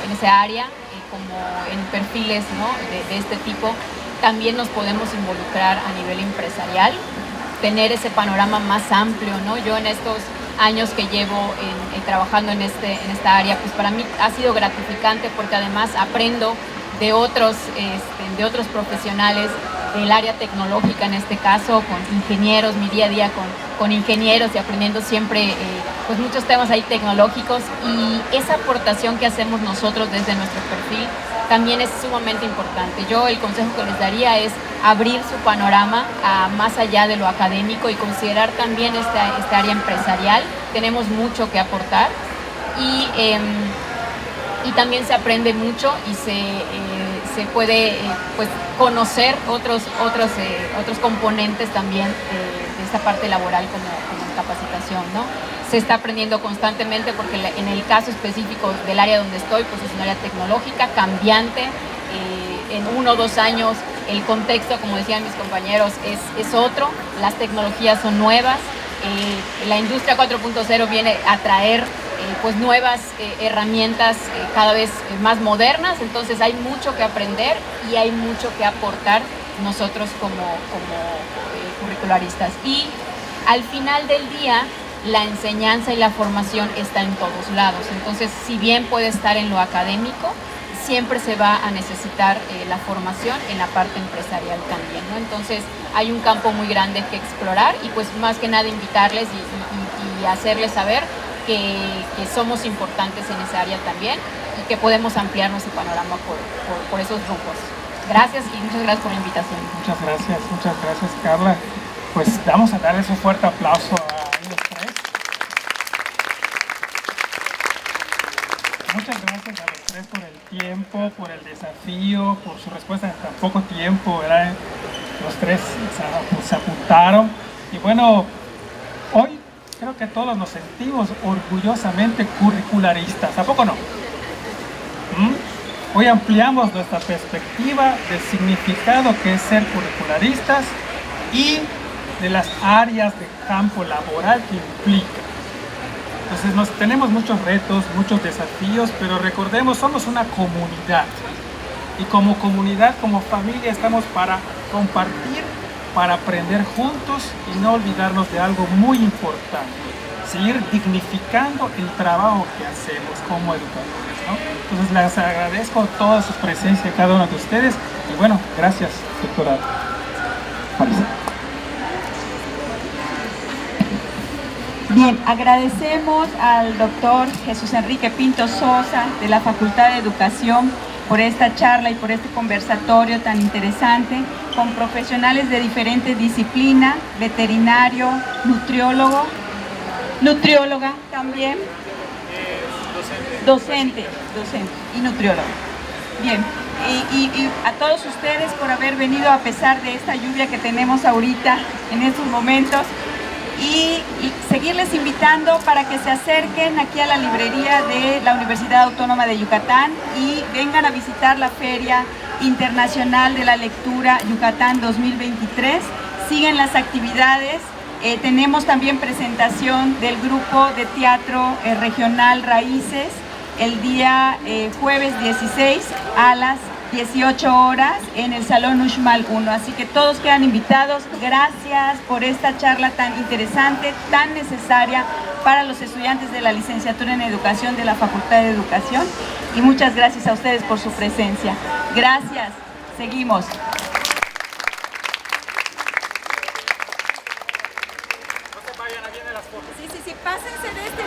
en esa área, como en perfiles, ¿no?, de este tipo. También nos podemos involucrar a nivel empresarial, tener ese panorama más amplio, ¿no? Yo en estos años que llevo trabajando en esta área, pues para mí ha sido gratificante porque además aprendo de otros profesionales del área tecnológica, en este caso con ingenieros, mi día a día con ingenieros y aprendiendo siempre pues muchos temas ahí tecnológicos, y esa aportación que hacemos nosotros desde nuestro perfil también es sumamente importante. Yo el consejo que les daría es abrir su panorama a más allá de lo académico y considerar también esta área empresarial. Tenemos mucho que aportar y también se aprende mucho y se puede pues conocer otros componentes también de esta parte laboral como capacitación, ¿no? Se está aprendiendo constantemente porque en el caso específico del área donde estoy, pues es un área tecnológica, cambiante. En 1 o 2 años el contexto, como decían mis compañeros, es otro, las tecnologías son nuevas, la industria 4.0 viene a traer pues nuevas herramientas cada vez más modernas, entonces hay mucho que aprender y hay mucho que aportar nosotros como curricularistas. Y al final del día, la enseñanza y la formación está en todos lados, entonces si bien puede estar en lo académico, siempre se va a necesitar la formación en la parte empresarial también, ¿no? Entonces hay un campo muy grande que explorar y pues más que nada invitarles y hacerles saber que somos importantes en esa área también y que podemos ampliar nuestro panorama por esos rumbos. Gracias y muchas gracias por la invitación. Muchas gracias Carla. Pues vamos a darles un fuerte aplauso a ellos tres. Muchas gracias a los tres por el tiempo, por el desafío, por su respuesta en tan poco tiempo, ¿verdad? Los tres se apuntaron y bueno, hoy creo que todos nos sentimos orgullosamente curricularistas, ¿a poco no? Hoy ampliamos nuestra perspectiva del significado que es ser curricularistas y de las áreas de campo laboral que implica. Entonces tenemos muchos retos, muchos desafíos, pero recordemos, somos una comunidad y como comunidad, como familia, estamos para compartir, para aprender juntos y no olvidarnos de algo muy importante, seguir dignificando el trabajo que hacemos como educadores, ¿no? Entonces les agradezco toda su presencia, cada uno de ustedes, y bueno, gracias, doctora Marisa. Bien, agradecemos al doctor Jesús Enrique Pinto Sosa de la Facultad de Educación por esta charla y por este conversatorio tan interesante con profesionales de diferentes disciplinas, veterinario, nutrióloga también, docente y nutriólogo. Bien, y a todos ustedes por haber venido a pesar de esta lluvia que tenemos ahorita en estos momentos. Y seguirles invitando para que se acerquen aquí a la librería de la Universidad Autónoma de Yucatán y vengan a visitar la Feria Internacional de la Lectura Yucatán 2023. Siguen las actividades. Tenemos también presentación del grupo de teatro regional Raíces el día jueves 16 a las 18 horas en el Salón Uxmal 1. Así que todos quedan invitados. Gracias por esta charla tan interesante, tan necesaria para los estudiantes de la licenciatura en Educación de la Facultad de Educación. Y muchas gracias a ustedes por su presencia. Gracias. Seguimos. No se vayan, ahí vienen las fotos. Sí, pásense de este lado.